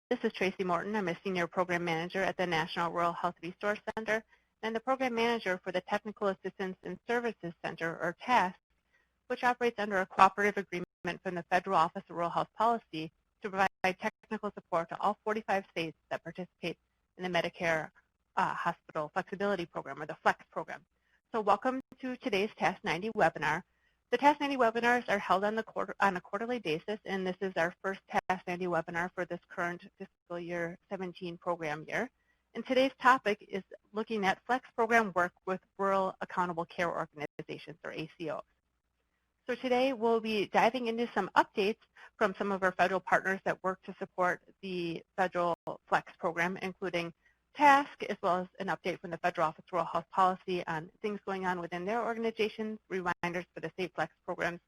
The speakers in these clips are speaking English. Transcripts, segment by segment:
This is Tracy Morton. I'm a Senior Program Manager at the National Rural Health Resource Center and the Program Manager for the Technical Assistance and Services Center, or TASC, which operates under a cooperative agreement from the Federal Office of Rural Health Policy to provide technical support to all 45 states that participate in the Medicare Hospital Flexibility Program, or the FLEX program. So welcome to today's TASC 90 webinar. The TASC 90 webinars are held on a quarterly basis, and this is our first TASC 90 webinar for this current fiscal year 17 program year. And today's topic is looking at FLEX program work with Rural Accountable Care Organizations, or ACOs. So today we'll be diving into some updates from some of our federal partners that work to support the federal FLEX program, including TASC, as well as an update from the Federal Office of Rural Health Policy on things going on within their organizations, reminders for the state FLEX programs,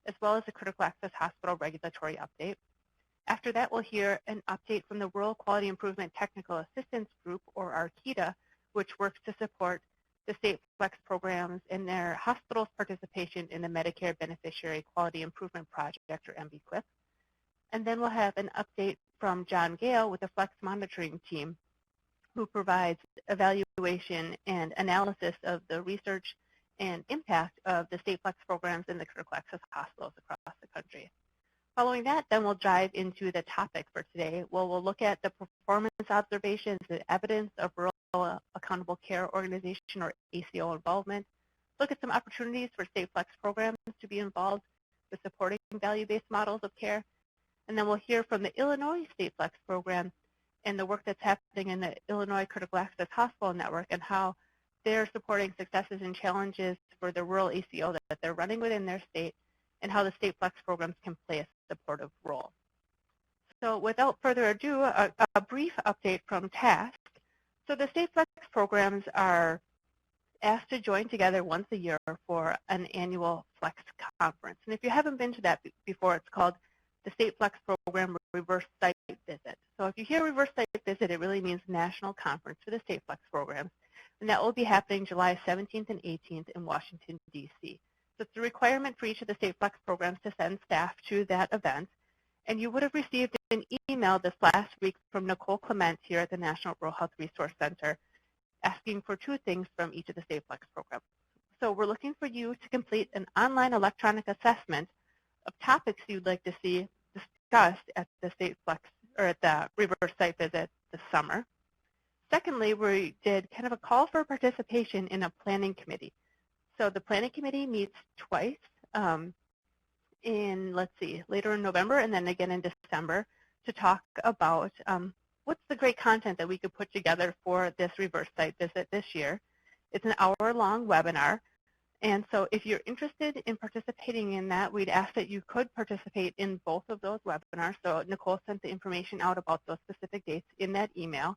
as well as a critical access hospital regulatory update. After that, we'll hear an update from the Rural Quality Improvement Technical Assistance Group, or Arceda, which works to support the state FLEX programs and their hospitals' participation in the Medicare Beneficiary Quality Improvement Project, or MBQIP. And then we'll have an update from John Gale with the FLEX monitoring team, who provides evaluation and analysis of the research and impact of the state FLEX programs in the critical access hospitals across the country. Following that, then we'll dive into the topic for today. We'll look at the performance observations, the evidence of Rural Accountable Care Organization, or ACO involvement, look at some opportunities for state FLEX programs to be involved with supporting value-based models of care, and then we'll hear from the Illinois State FLEX program and the work that's happening in the Illinois Critical Access Hospital Network and how they're supporting successes and challenges for the rural ACO that they're running within their state, and how the state FLEX programs can play a supportive role. So without further ado, a brief update from TASC. So the state FLEX programs are asked to join together once a year for an annual FLEX conference. And if you haven't been to that before, it's called the State FLEX Program Reverse Site Visit. So if you hear Reverse Site Visit, it really means National Conference for the State FLEX programs. And that will be happening July 17th and 18th in Washington, D.C. So it's a requirement for each of the State FLEX programs to send staff to that event. And you would have received an email this last week from Nicole Clement here at the National Rural Health Resource Center asking for two things from each of the State FLEX programs. So we're looking for you to complete an online electronic assessment of topics you'd like to see discussed at the State FLEX, or at the Reverse Site Visit this summer. Secondly, we did kind of a call for participation in a planning committee. So the planning committee meets twice later in November and then again in December to talk about what's the great content that we could put together for this Reverse Site Visit this year. It's an hour-long webinar. And so if you're interested in participating in that, we'd ask that you could participate in both of those webinars. So Nicole sent the information out about those specific dates in that email.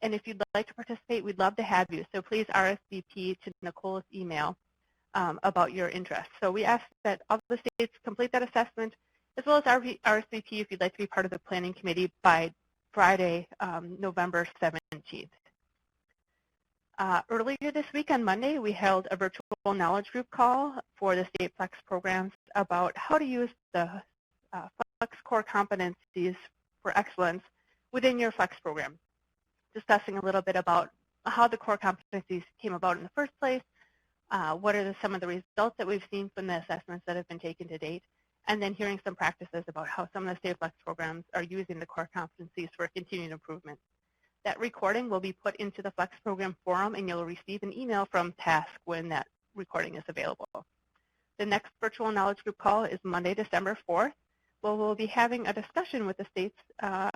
And if you'd like to participate, we'd love to have you. So please RSVP to Nicole's email about your interest. So we ask that all the states complete that assessment, as well as RSVP if you'd like to be part of the planning committee by Friday, November 17th. Earlier this week on Monday, we held a virtual knowledge group call for the state FLEX programs about how to use the FLEX core competencies for excellence within your FLEX program, discussing a little bit about how the core competencies came about in the first place, what are some of the results that we've seen from the assessments that have been taken to date, and then hearing some practices about how some of the state FLEX programs are using the core competencies for continued improvement. That recording will be put into the FLEX program forum, and you'll receive an email from TASC when that recording is available. The next virtual knowledge group call is Monday, December 4th, where we'll be having a discussion with the states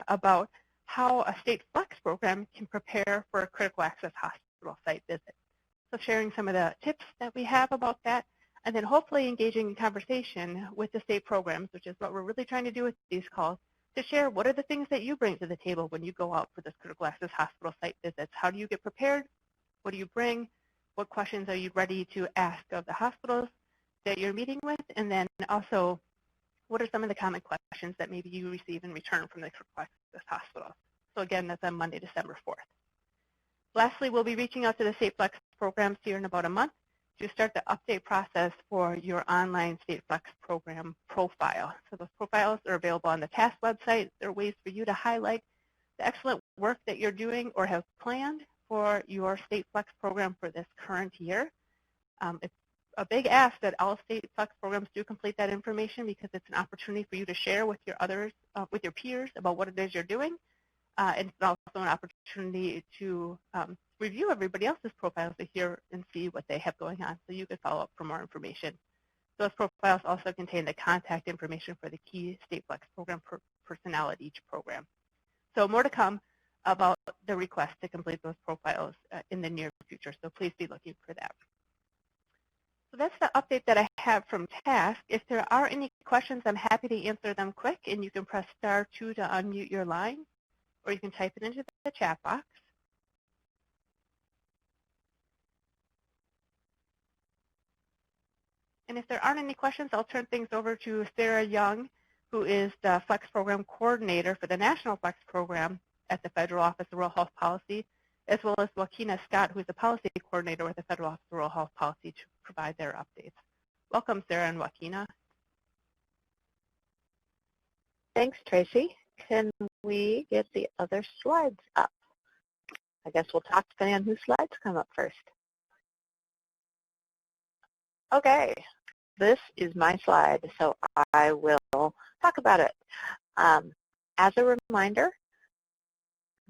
about how a state FLEX program can prepare for a critical access hospital site visit. So sharing some of the tips that we have about that, and then hopefully engaging in conversation with the state programs, which is what we're really trying to do with these calls, to share what are the things that you bring to the table when you go out for this critical access hospital site visits. How do you get prepared? What do you bring? What questions are you ready to ask of the hospitals that you're meeting with? And then also, what are some of the common questions that maybe you receive in return from the critical access hospital? So again, that's on Monday, December 4th. Lastly, we'll be reaching out to the state FLEX programs here in about a month to start the update process for your online state FLEX program profile. So those profiles are available on the TASC website. There are ways for you to highlight the excellent work that you're doing or have planned for your state flex program for this current year. It's a big ask that all state flex programs do complete that information because it's an opportunity for you to share with your others, with your peers about what it is you're doing. And it's also an opportunity to review everybody else's profiles to hear and see what they have going on so you can follow up for more information. Those profiles also contain the contact information for the key state flex program personnel at each program. So more to come about the request to complete those profiles in the near future, so please be looking for that. So that's the update that I have from TASC. If there are any questions, I'm happy to answer them quick, and you can press *2 to unmute your line, or you can type it into the chat box. And if there aren't any questions, I'll turn things over to Sarah Young, who is the Flex Program Coordinator for the National Flex Program at the Federal Office of Rural Health Policy, as well as Joaquina Scott, who is the Policy Coordinator with the Federal Office of Rural Health Policy, to provide their updates. Welcome, Sarah and Joaquina. Thanks, Tracy. Can we get the other slides up? I guess we'll talk depending on whose slides come up first. Okay, this is my slide, so I will talk about it. As a reminder,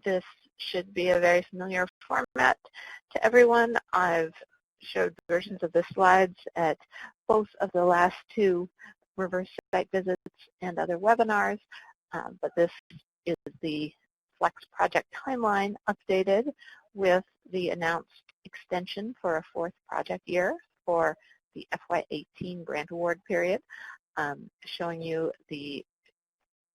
this should be a very familiar format to everyone. I've showed versions of the slides at both of the last two reverse site visits and other webinars, but this is the Flex project timeline updated with the announced extension for a 4th project year for the FY18 grant award period, showing you the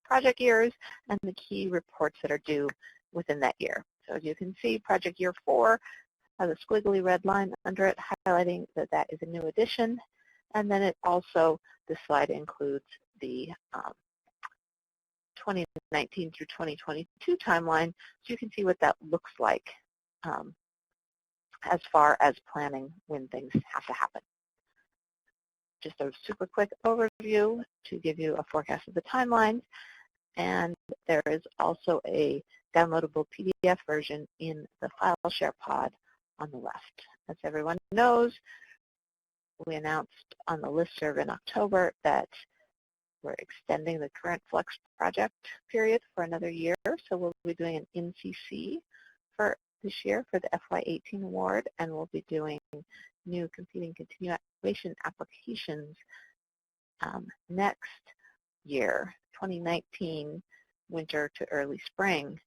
project years and the key reports that are due within that year. So as you can see, project year 4 has a squiggly red line under it highlighting that that is a new addition. And then it also, this slide includes the 2019 through 2022 timeline, so you can see what that looks like as far as planning when things have to happen. Just a super quick overview to give you a forecast of the timelines, and there is also a downloadable PDF version in the file share pod on the left. As everyone knows, we announced on the listserv in October that we're extending the current Flex project period for another year, so we'll be doing an NCC for this year for the FY18 award, and we'll be doing new competing continuation applications next year, 2019, winter to early spring,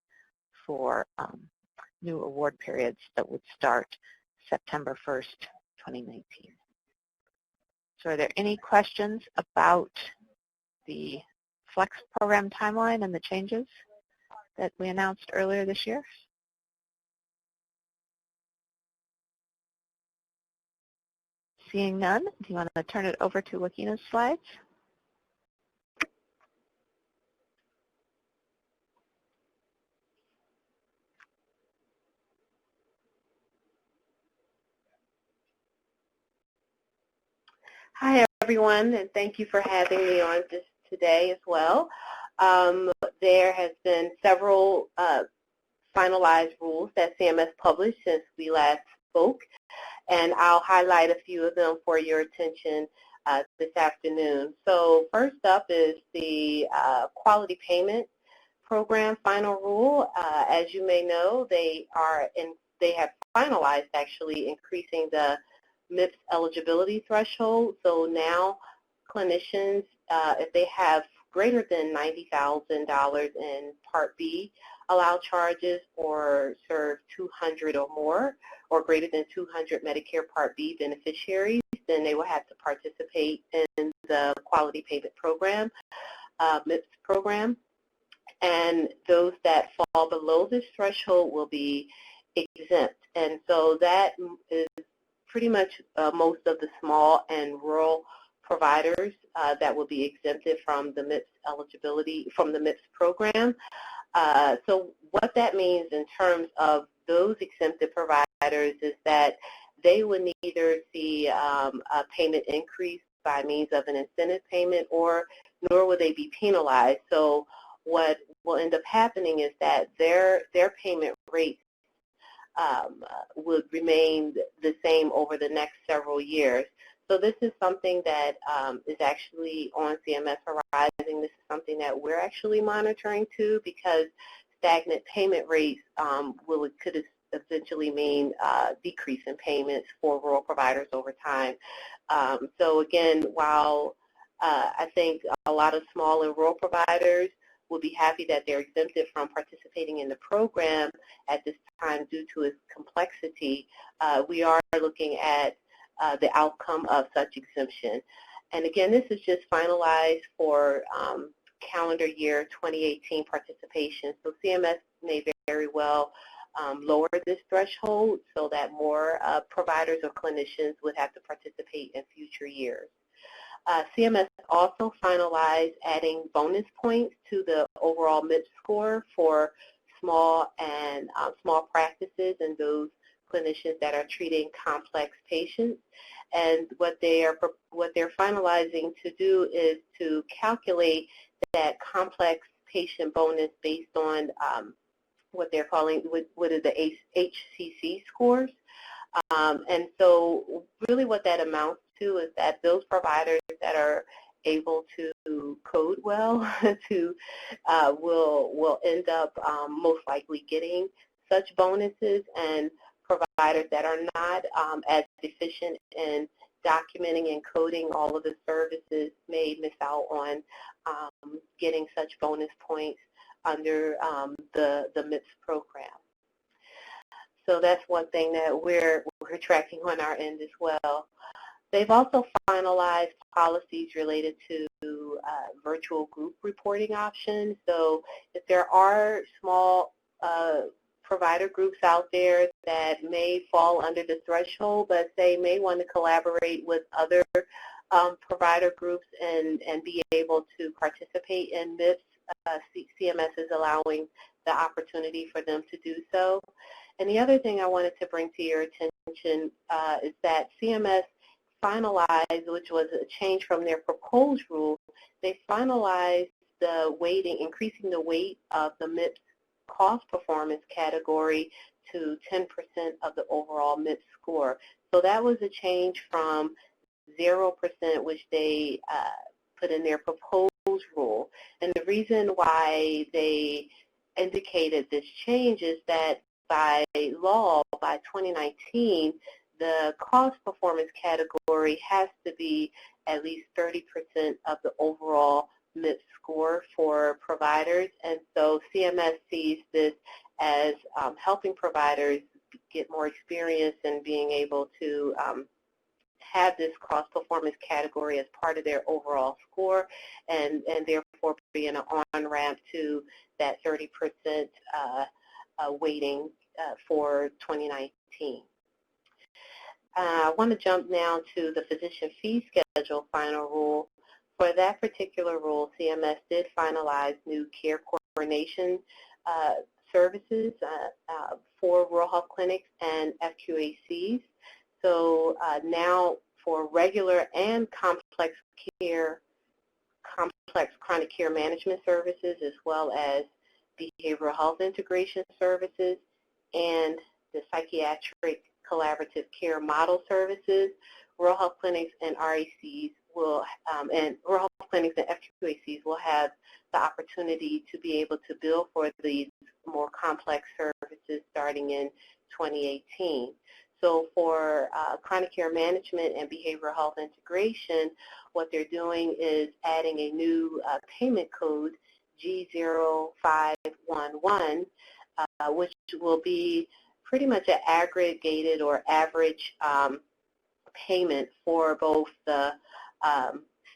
for new award periods that would start September 1st, 2019. So are there any questions about the Flex program timeline and the changes that we announced earlier this year? Seeing none, do you want to turn it over to Joaquina's slides? Hi, everyone, and thank you for having me on this today as well. There has been several finalized rules that CMS published since we last spoke, and I'll highlight a few of them for your attention this afternoon. So first up is the Quality Payment Program final rule. As you may know, they have finalized actually increasing the MIPS eligibility threshold. So now clinicians, if they have greater than $90,000 in Part B allowed charges or serve 200 or more, or greater than 200 Medicare Part B beneficiaries, then they will have to participate in the Quality Payment Program, MIPS program. And those that fall below this threshold will be exempt. And so that is pretty much most of the small and rural providers that will be exempted from the MIPS eligibility, from the MIPS program. So what that means in terms of those exempted providers is that they would neither see a payment increase by means of an incentive payment, or nor would they be penalized. So what will end up happening is that their payment rates would remain the same over the next several years. So this is something that is actually on CMS Horizon. This is something that we're actually monitoring too, because stagnant payment rates could eventually mean decrease in payments for rural providers over time. So again, while I think a lot of small and rural providers will be happy that they're exempted from participating in the program at this time due to its complexity, we are looking at the outcome of such exemption. And again, this is just finalized for calendar year 2018 participation. So CMS may very well lower this threshold so that more providers or clinicians would have to participate in future years. CMS also finalized adding bonus points to the overall MIPS score for small practices and those clinicians that are treating complex patients. And what they're finalizing to do is to calculate that complex patient bonus based on what they're calling what is the HCC scores. And so really what that amounts to is that those providers that are able to code well will end up most likely getting such bonuses, and providers that are not as efficient in documenting and coding all of the services may miss out on getting such bonus points under the MIPS program. So that's one thing that we're tracking on our end as well. They've also finalized policies related to virtual group reporting options. So if there are small provider groups out there that may fall under the threshold, but they may want to collaborate with other provider groups and be able to participate in MIPS, CMS is allowing the opportunity for them to do so. And the other thing I wanted to bring to your attention is that CMS finalized, which was a change from their proposed rule, they finalized the weighting, increasing the weight of the MIPS cost performance category to 10% of the overall MIPS score. So that was a change from 0%, which they put in their proposed rule. And the reason why they indicated this change is that by law, by 2019, the cost performance category has to be at least 30% of the overall MIPS score for providers. And so CMS sees this as helping providers get more experience in being able to have this cost performance category as part of their overall score, and therefore being an on-ramp to that 30% weighting for 2019. I want to jump now to the physician fee schedule final rule. For that particular rule, CMS did finalize new care coordination services for rural health clinics and FQACs. So now for regular and complex chronic care management services, as well as behavioral health integration services and the psychiatric collaborative care model services, rural health clinics and RACs will, and rural health clinics and FQACs will have the opportunity to be able to bill for these more complex services starting in 2018. So for chronic care management and behavioral health integration, what they're doing is adding a new payment code, G0511, which will be pretty much an aggregated or average payment for both the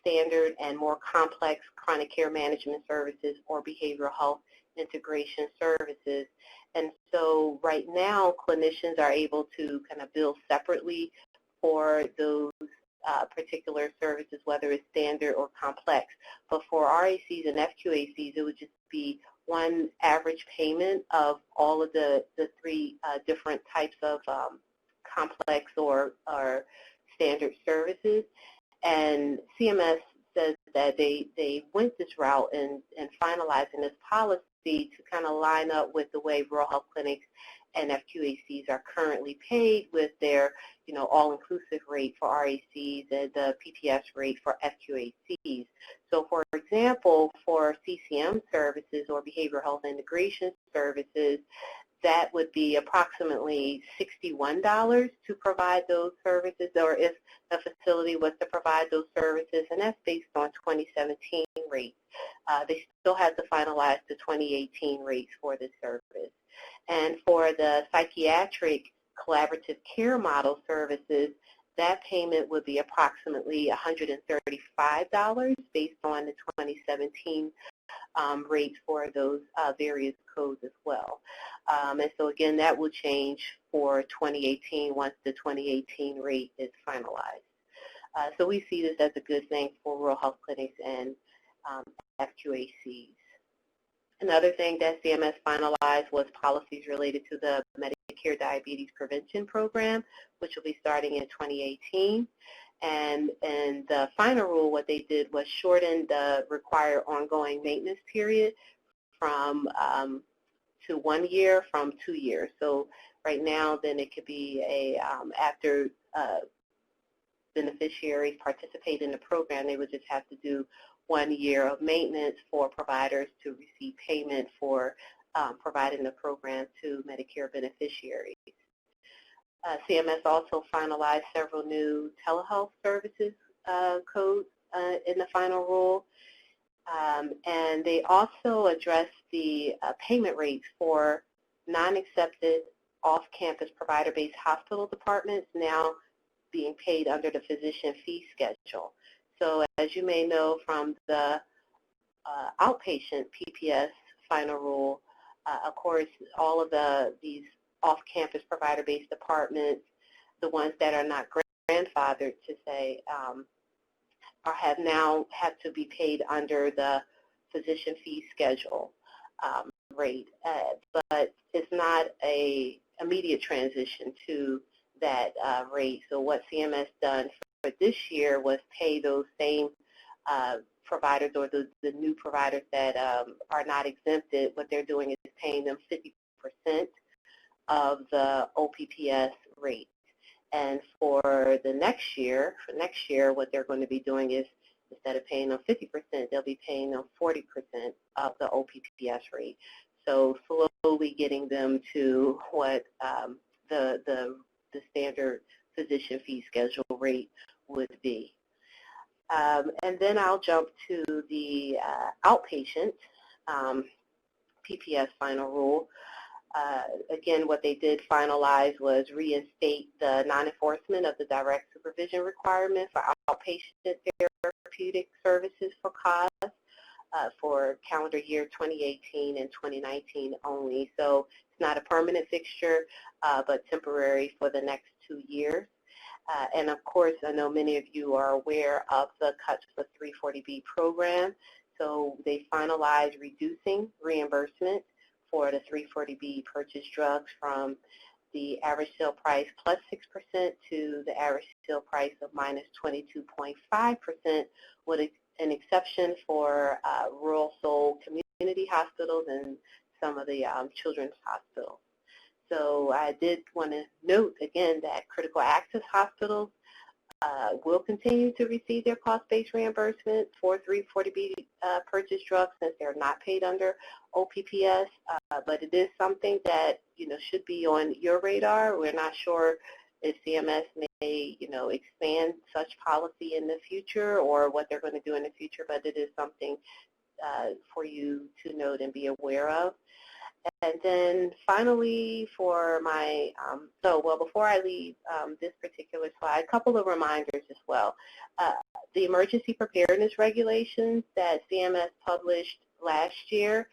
standard and more complex chronic care management services or behavioral health integration services. And so right now, clinicians are able to kind of bill separately for those particular services, whether it's standard or complex. But for RACs and FQACs, it would just be one average payment of all of the three different types of complex or standard services. And CMS says that they went this route in finalizing this policy to kind of line up with the way rural health clinics and FQACs are currently paid with their, all-inclusive rate for RACs and the PPS rate for FQACs. So, for example, for CCM services or behavioral health integration services, that would be approximately $61 to provide those services, or if the facility was to provide those services, and that's based on 2017 rates. They still have to finalize the 2018 rates for this service. And for the psychiatric collaborative care model services, that payment would be approximately $135 based on the 2017 rates for those various codes as well. And so again, that will change for 2018 once the 2018 rate is finalized. So we see this as a good thing for rural health clinics and FQACs. Another thing that CMS finalized was policies related to the Medicare Diabetes Prevention Program, which will be starting in 2018. And the final rule, what they did was shorten the required ongoing maintenance period from to 1 year from 2 years. So right now, then it could be after beneficiaries participate in the program, they would just have to do 1 year of maintenance for providers to receive payment for providing the program to Medicare beneficiaries. CMS also finalized several new telehealth services codes in the final rule. And they also addressed the payment rates for non-accepted off-campus provider-based hospital departments now being paid under the physician fee schedule. So as you may know from the outpatient PPS final rule, of course, all of these off-campus provider-based departments, the ones that are not grandfathered to say, have to be paid under the physician fee schedule rate, but it's not a immediate transition to that rate. So what CMS done for this year was pay those same providers or the new providers that are not exempted. What they're doing is paying them 50% of the OPPS rate. And for the next year, what they're going to be doing is instead of paying them 50%, they'll be paying them 40% of the OPPS rate. So slowly getting them to what the standard physician fee schedule rate would be. And then I'll jump to the outpatient PPS final rule. Again, what they did finalize was reinstate the non-enforcement of the direct supervision requirement for outpatient therapeutic services for COS for calendar year 2018 and 2019 only. So it's not a permanent fixture, but temporary for the next 2 years. And of course, I know many of you are aware of the cuts for 340B program. So they finalized reducing reimbursement for the 340B purchased drugs from the average sale price plus 6% to the average sale price of minus 22.5%, with an exception for rural sold community hospitals and some of the children's hospitals. So I did want to note again that critical access hospitals will continue to receive their cost-based reimbursement for 340B purchased drugs since they're not paid under OPPS, but it is something that should be on your radar. We're not sure if CMS may expand such policy in the future or what they're going to do in the future, but it is something for you to note and be aware of. And then finally for my, before I leave this particular slide, a couple of reminders as well. The emergency preparedness regulations that CMS published last year,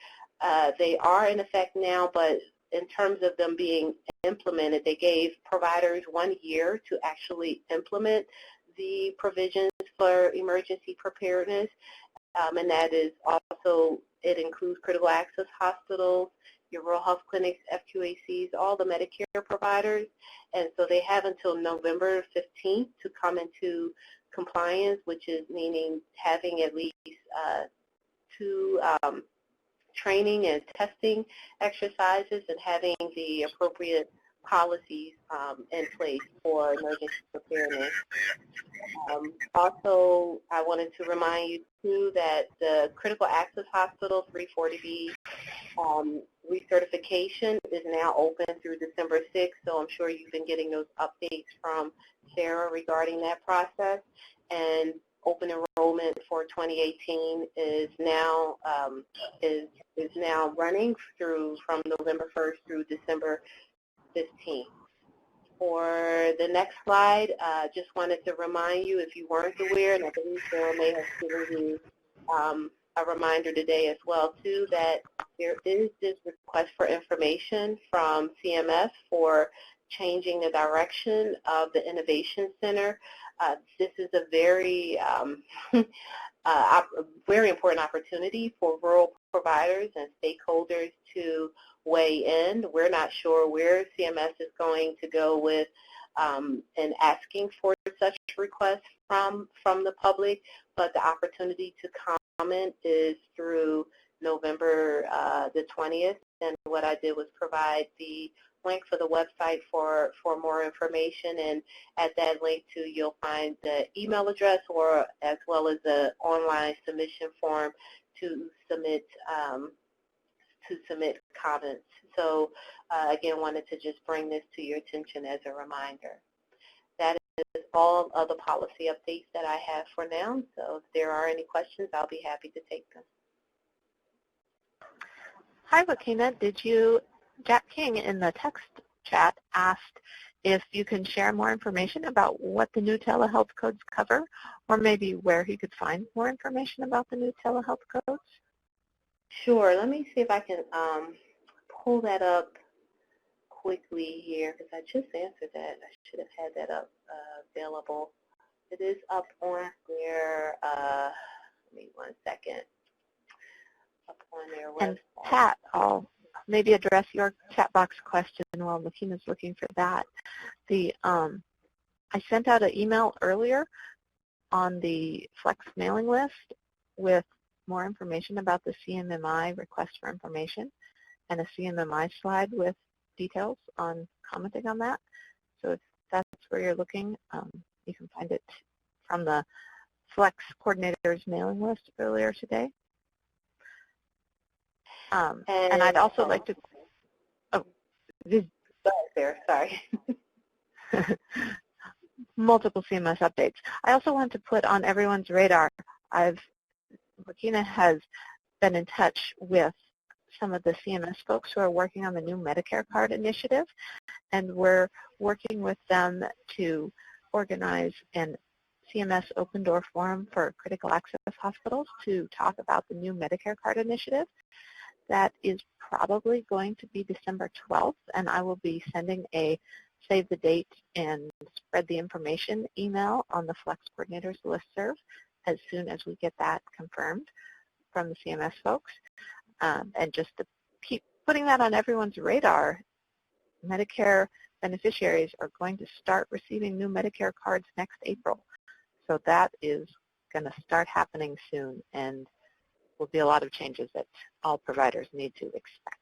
they are in effect now, but in terms of them being implemented, they gave providers 1 year to actually implement the provisions for emergency preparedness, and that is also, it includes critical access hospitals, your rural health clinics, FQACs, all the Medicare providers, and so they have until November 15th to come into compliance, which is meaning having at least 2 training and testing exercises and having the appropriate policies in place for emergency preparedness. Also, I wanted to remind you, too, that the Critical Access Hospital 340B recertification is now open through December 6th, so I'm sure you've been getting those updates from Sarah regarding that process. And open enrollment for 2018 is now running through from November 1st through December 15th. For the next slide, just wanted to remind you, if you weren't aware, and I believe Sarah may have given you a reminder today as well, too, that there is this request for information from CMS for changing the direction of the Innovation Center. This is a very, very important opportunity for rural providers and stakeholders to weigh in. We're not sure where CMS is going to go with and asking for such requests from the public, but the opportunity to comment is through November the 20th. And what I did was provide the link for the website for more information, and at that link too you'll find the email address or as well as the online submission form to submit comments. So again, wanted to just bring this to your attention as a reminder. That is all of the policy updates that I have for now. So if there are any questions, I'll be happy to take them. Hi, Wakina. Jack King in the text chat asked if you can share more information about what the new telehealth codes cover, or maybe where he could find more information about the new telehealth codes. Sure. Let me see if I can pull that up quickly here, because I just answered that. I should have had that up available. It is up on their, give me 1 second, up on their website. And Pat, I'll maybe address your chat box question while Makina's looking for that. I sent out an email earlier on the Flex mailing list with more information about the CMMI request for information and a CMMI slide with details on commenting on that. So if that's where you're looking, you can find it from the Flex coordinator's mailing list earlier today. And I'd also like to, there, sorry. Multiple CMS updates. I also want to put on everyone's radar, Wakina has been in touch with some of the CMS folks who are working on the new Medicare card initiative, and we're working with them to organize an CMS open door forum for critical access hospitals to talk about the new Medicare card initiative. That is probably going to be December 12th, and I will be sending a save the date and spread the information email on the Flex Coordinators listserv as soon as we get that confirmed from the CMS folks. And just to keep putting that on everyone's radar, Medicare beneficiaries are going to start receiving new Medicare cards next April. So that is going to start happening soon, and will be a lot of changes that all providers need to expect.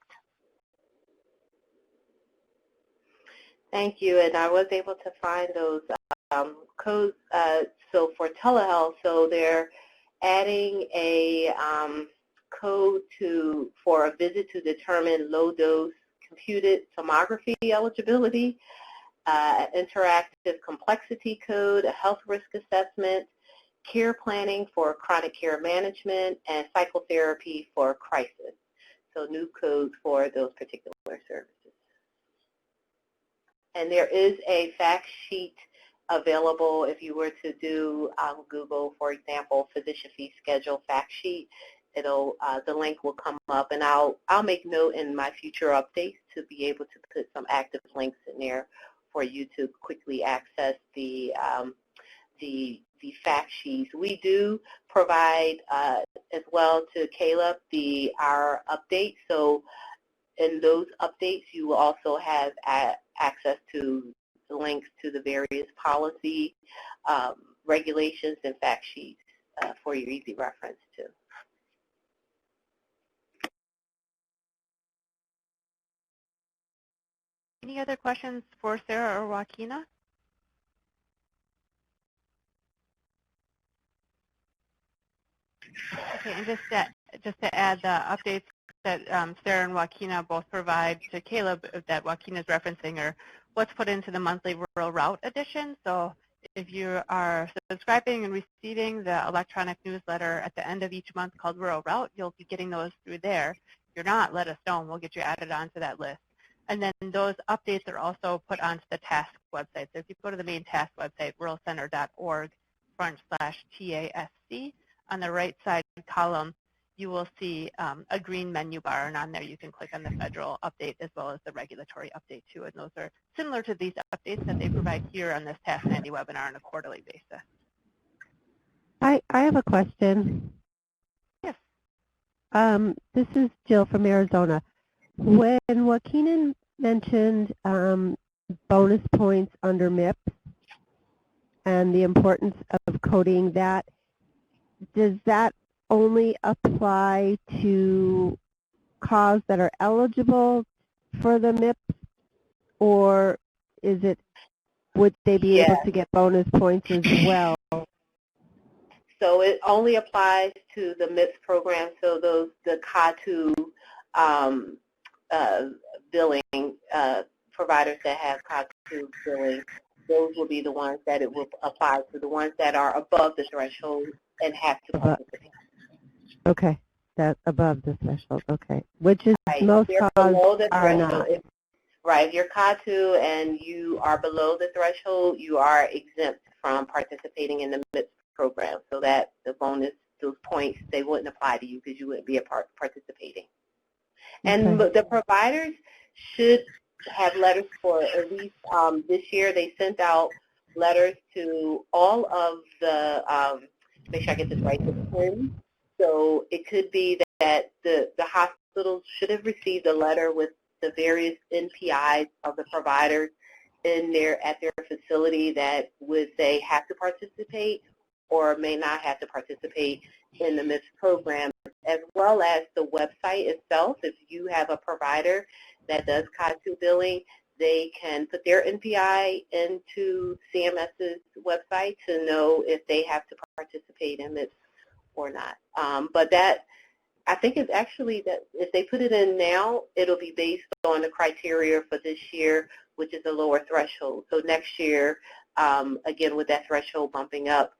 Thank you, and I was able to find those codes. So for telehealth, so they're adding a code for a visit to determine low-dose computed tomography eligibility, interactive complexity code, a health risk assessment, care planning for chronic care management, and psychotherapy for crisis. So new codes for those particular services. And there is a fact sheet available if you were to do Google, for example, physician fee schedule fact sheet. It'll the link will come up, and I'll make note in my future updates to be able to put some active links in there for you to quickly access the fact sheets. We do provide as well to Caleb our updates. So in those updates, you will also have access to the links to the various policy regulations and fact sheets for your easy reference too. Any other questions for Sarah or Joaquina? Okay, and just to add the updates that Sarah and Joaquina both provide to Caleb that Joaquina's referencing are what's put into the monthly Rural Route edition. So if you are subscribing and receiving the electronic newsletter at the end of each month called Rural Route, you'll be getting those through there. If you're not, let us know and we'll get you added onto that list. And then those updates are also put onto the TASC website. So if you go to the main TASC website, ruralcenter.org/TASC, on the right side column, you will see a green menu bar, and on there you can click on the federal update as well as the regulatory update too. And those are similar to these updates that they provide here on this TASC 90 webinar on a quarterly basis. I have a question. Yes. This is Jill from Arizona. When Joaquina mentioned bonus points under MIPS and the importance of coding that, does that only apply to CAUs that are eligible for the MIPS, or would they be able to get bonus points as well? So it only applies to the MIPS program, so the CAU billing providers that have CAU billing, those will be the ones that it will apply to. The ones that are above the threshold and have to participate. Okay, that's above the threshold. Okay, which is right. most CAUs are not. Right, if you're CAU and you are below the threshold, you are exempt from participating in the MIPS program. So that the bonus, those points, they wouldn't apply to you because you wouldn't be participating. And the providers should have letters for at least this year. They sent out letters to all of the, make sure I get this right, the PIMs. So it could be that the hospitals should have received a letter with the various NPIs of the providers at their facility that would say have to participate or may not have to participate in the MIPS program, as well as the website itself. If you have a provider that does CAU billing, they can put their NPI into CMS's website to know if they have to participate in MIPS or not. But that, I think it's actually that if they put it in now, it'll be based on the criteria for this year, which is a lower threshold. So next year, again, with that threshold bumping up,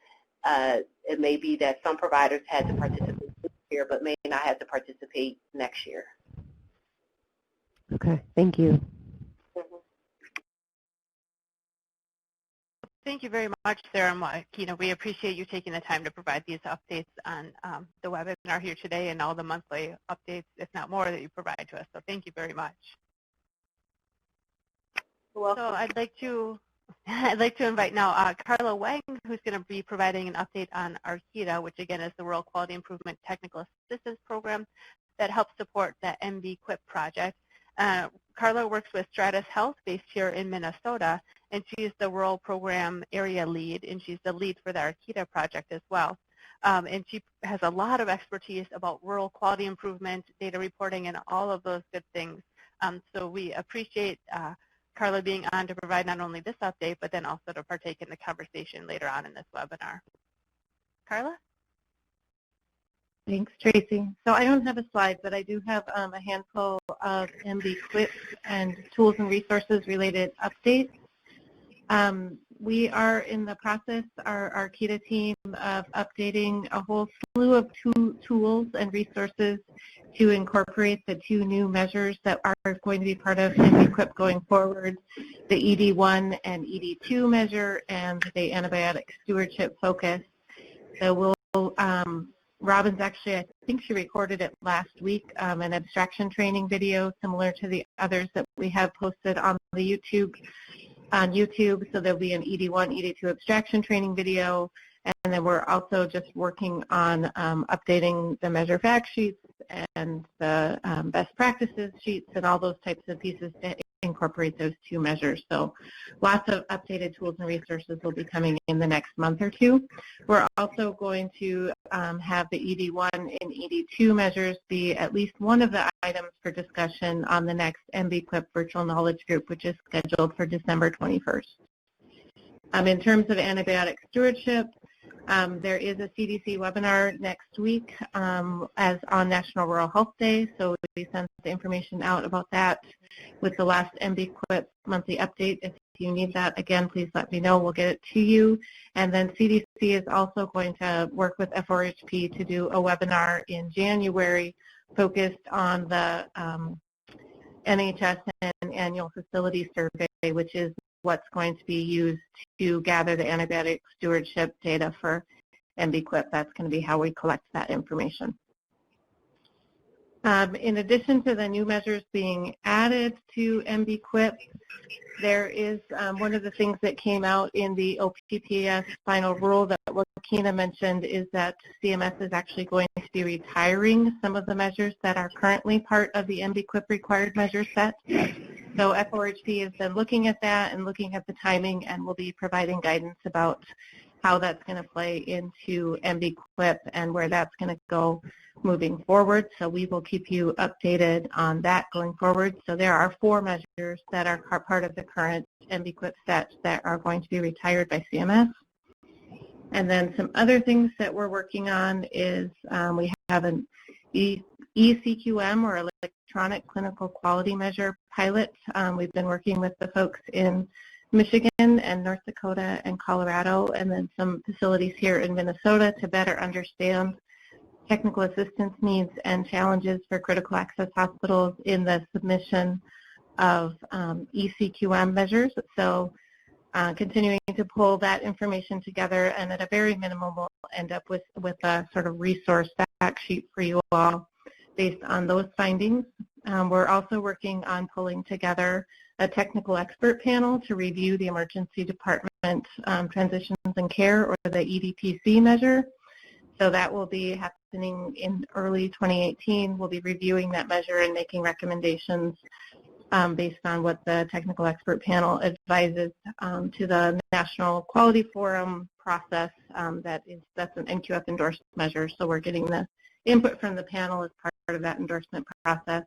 it may be that some providers had to participate this year but may not have to participate next year. Okay, thank you. Thank you very much, Sarah and Joaquina. We appreciate you taking the time to provide these updates on the webinar here today and all the monthly updates, if not more, that you provide to us. So thank you very much. You're welcome. So I'd like to invite now Carla Wang, who's going to be providing an update on Arceda, which again is the Rural Quality Improvement Technical Assistance Program that helps support the MB-QIP project. Carla works with Stratus Health based here in Minnesota, and she's the rural program area lead, and she's the lead for the Arceda project as well. And she has a lot of expertise about rural quality improvement, data reporting, and all of those good things. So we appreciate Carla being on to provide not only this update, but then also to partake in the conversation later on in this webinar. Carla? Thanks, Tracy. So I don't have a slide, but I do have a handful of MB-QIP and tools and resources related updates. We are in the process, our Arceda team, of updating a whole slew of tools and resources to incorporate the 2 new measures that are going to be part of MB-QIP going forward, the ED1 and ED2 measure and the antibiotic stewardship focus. So we'll Robin's actually, I think she recorded it last week, an abstraction training video similar to the others that we have posted on the YouTube. So there'll be an ED1, ED2 abstraction training video, and then we're also just working on updating the measure fact sheets and the best practices sheets and all those types of pieces to incorporate those two measures. So lots of updated tools and resources will be coming in the next month or two. We're also going to have the ED1 and ED2 measures be at least one of the items for discussion on the next MBQuip virtual knowledge group, which is scheduled for December 21st. In terms of antibiotic stewardship, there is a CDC webinar next week as on National Rural Health Day, so we sent the information out about that with the last MBQuip monthly update. If you need that, again, please let me know. We'll get it to you. And then CDC is also going to work with FOHP to do a webinar in January focused on the NHS and annual facility survey, which is what's going to be used to gather the antibiotic stewardship data for MBQuip. That's going to be how we collect that information. In addition to the new measures being added to MBQuip, there is one of the things that came out in the OPPS final rule that Joaquina mentioned is that CMS is actually going to be retiring some of the measures that are currently part of the MBQuip required measure set. So FOHP has been looking at that and looking at the timing, and will be providing guidance about how that's going to play into MBQuip and where that's going to go moving forward. So we will keep you updated on that going forward. So there are 4 measures that are part of the current MBQuip set that are going to be retired by CMS. And then some other things that we're working on is we have an ECQM, or electronic clinical quality measure pilot. We've been working with the folks in Michigan and North Dakota and Colorado, and then some facilities here in Minnesota to better understand technical assistance needs and challenges for critical access hospitals in the submission of ECQM measures. So continuing to pull that information together, and at a very minimum we'll end up with a sort of resource fact sheet for you all based on those findings. We're also working on pulling together a technical expert panel to review the emergency department transitions and care, or the EDPC measure. So that will be happening in early 2018. We'll be reviewing that measure and making recommendations based on what the technical expert panel advises to the National Quality Forum process. That's an NQF endorsed measure. So we're getting the input from the panel as part of that endorsement process.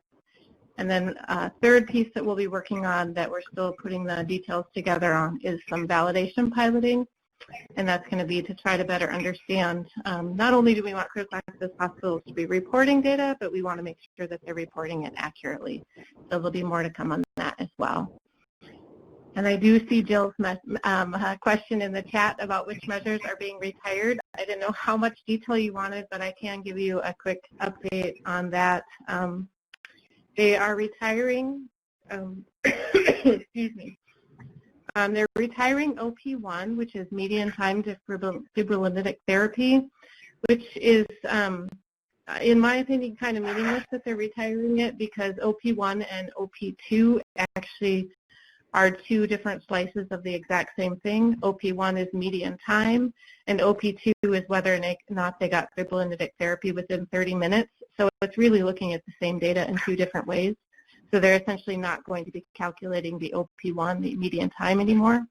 And then a third piece that we'll be working on that we're still putting the details together on is some validation piloting. And that's going to be to try to better understand, not only do we want critical access hospitals to be reporting data, but we want to make sure that they're reporting it accurately. So there'll be more to come on that as well. And I do see Jill's question in the chat about which measures are being retired. I didn't know how much detail you wanted, but I can give you a quick update on that. They are retiring, excuse me. They're retiring OP1, which is median time to fibrinolytic therapy, which is, in my opinion, kind of meaningless that they're retiring it, because OP1 and OP2 actually are 2 different slices of the exact same thing. OP1 is median time, and OP2 is whether or not they got fibrinolytic therapy within 30 minutes. So it's really looking at the same data in 2 different ways. So they're essentially not going to be calculating the OP1, the median time, anymore.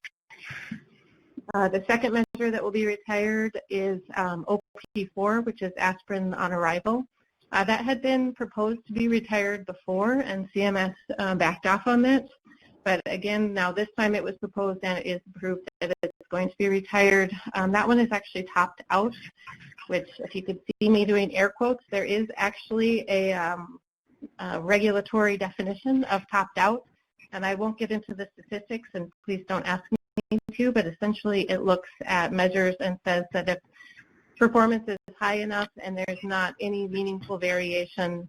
The second measure that will be retired is OP4, which is aspirin on arrival. That had been proposed to be retired before, and CMS backed off on it. But again, now this time it was proposed and it is approved that it's going to be retired. That one is actually topped out, which, if you could see me doing air quotes, there is actually a regulatory definition of topped out. And I won't get into the statistics, and please don't ask me to, but essentially it looks at measures and says that if performance is high enough and there's not any meaningful variation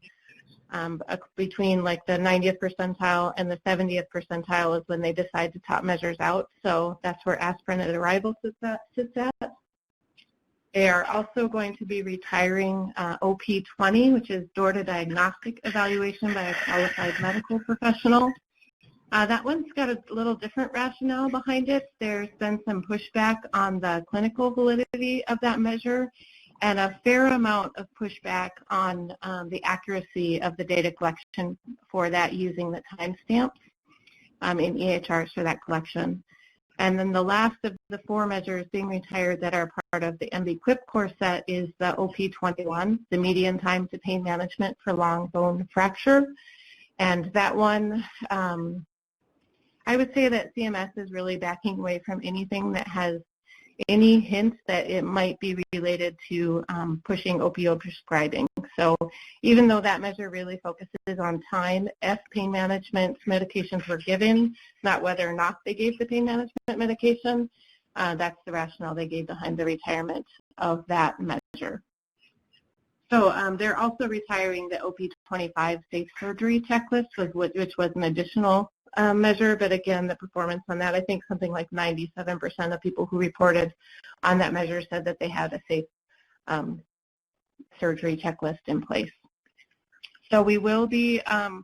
between like the 90th percentile and the 70th percentile is when they decide to top measures out. So that's where aspirin at arrival sits at. They are also going to be retiring OP20, which is door-to diagnostic evaluation by a qualified medical professional. That one's got a little different rationale behind it. There's been some pushback on the clinical validity of that measure, and a fair amount of pushback on the accuracy of the data collection for that using the timestamps in EHRs for that collection. And then the last of the 4 measures being retired that are part of the MB-QIP core set is the OP21, the median time to pain management for long bone fracture. And that one, I would say that CMS is really backing away from anything that has any hints that it might be related to pushing opioid prescribing. So even though that measure really focuses on time, if pain management medications were given, not whether or not they gave the pain management medication, that's the rationale they gave behind the retirement of that measure. So they're also retiring the OP25 safe surgery checklist, which was an additional measure, but again, the performance on that, I think something like 97% of people who reported on that measure said that they had a safe surgery checklist in place. So we will be, I'm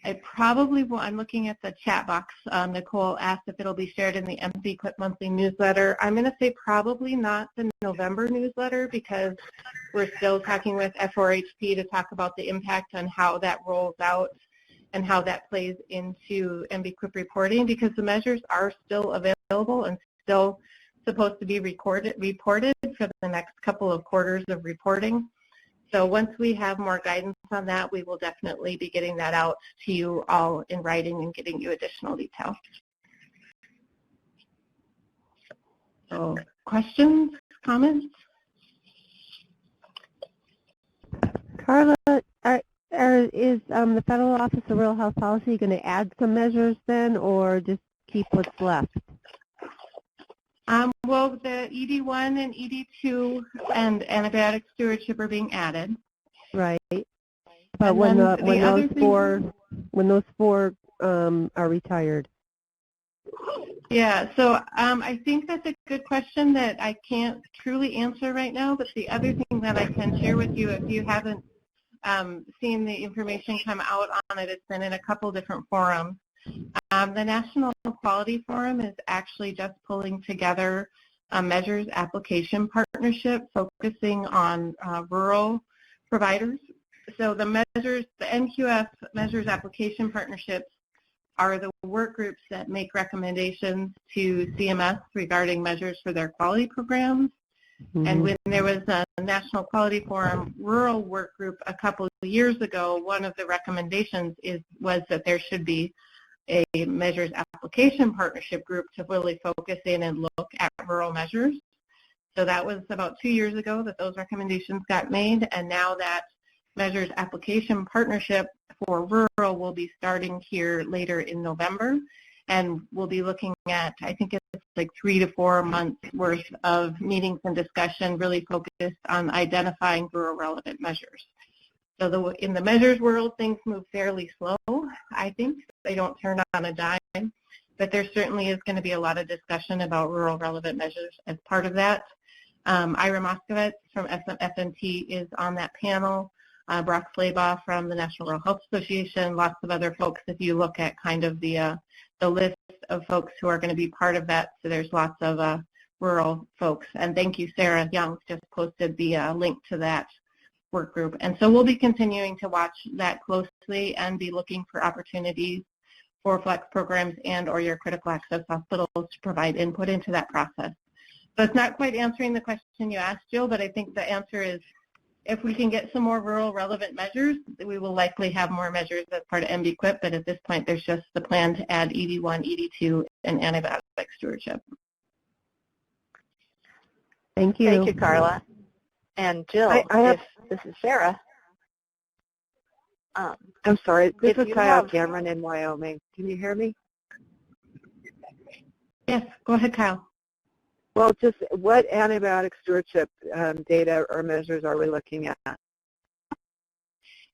looking at the chat box. Nicole asked if it'll be shared in the MB-QIP monthly newsletter. I'm going to say probably not the November newsletter because we're still talking with F4HP to talk about the impact on how that rolls out and how that plays into MB-QIP reporting, because the measures are still available and still supposed to be reported for the next couple of quarters of reporting. So once we have more guidance on that, we will definitely be getting that out to you all in writing and giving you additional details. So questions, comments? Carla, is the Federal Office of Rural Health Policy going to add some measures then, or just keep what's left? Well, the ED1 and ED2 and antibiotic stewardship are being added. Right. But when those four are retired. Yeah, so I think that's a good question that I can't truly answer right now, but the other thing that I can share with you, if you haven't seen the information come out on it, it's been in a couple different forums. The National Quality Forum is actually just pulling together a measures application partnership focusing on rural providers. So the NQF measures application partnerships are the work groups that make recommendations to CMS regarding measures for their quality programs. Mm-hmm. And when there was a National Quality Forum rural work group a couple of years ago, one of the recommendations was that there should be a measures application partnership group to really focus in and look at rural measures. So that was about 2 years ago that those recommendations got made, and now that measures application partnership for rural will be starting here later in November, and we'll be looking at, I think it's like 3 to 4 months worth of meetings and discussion really focused on identifying rural relevant measures. So in the measures world, things move fairly slow, I think. They don't turn on a dime, but there certainly is going to be a lot of discussion about rural relevant measures as part of that. Ira Moskovitz from FMT is on that panel. Brock Slabaugh from the National Rural Health Association, lots of other folks. If you look at kind of the list of folks who are going to be part of that, so there's lots of rural folks. And thank you, Sarah Young, just posted the link to that work group. And so we'll be continuing to watch that closely and be looking for opportunities for flex programs and or your critical access hospitals to provide input into that process. So it's not quite answering the question you asked, Jill, but I think the answer is if we can get some more rural relevant measures, we will likely have more measures as part of MB-QIP, but at this point there's just the plan to add ED1, ED2, and antibiotic stewardship. Thank you. Thank you, Carla. And Jill, this is Sarah. I'm sorry, this is Kyle Cameron in Wyoming. Can you hear me? Yes, go ahead, Kyle. Well, just what antibiotic stewardship data or measures are we looking at?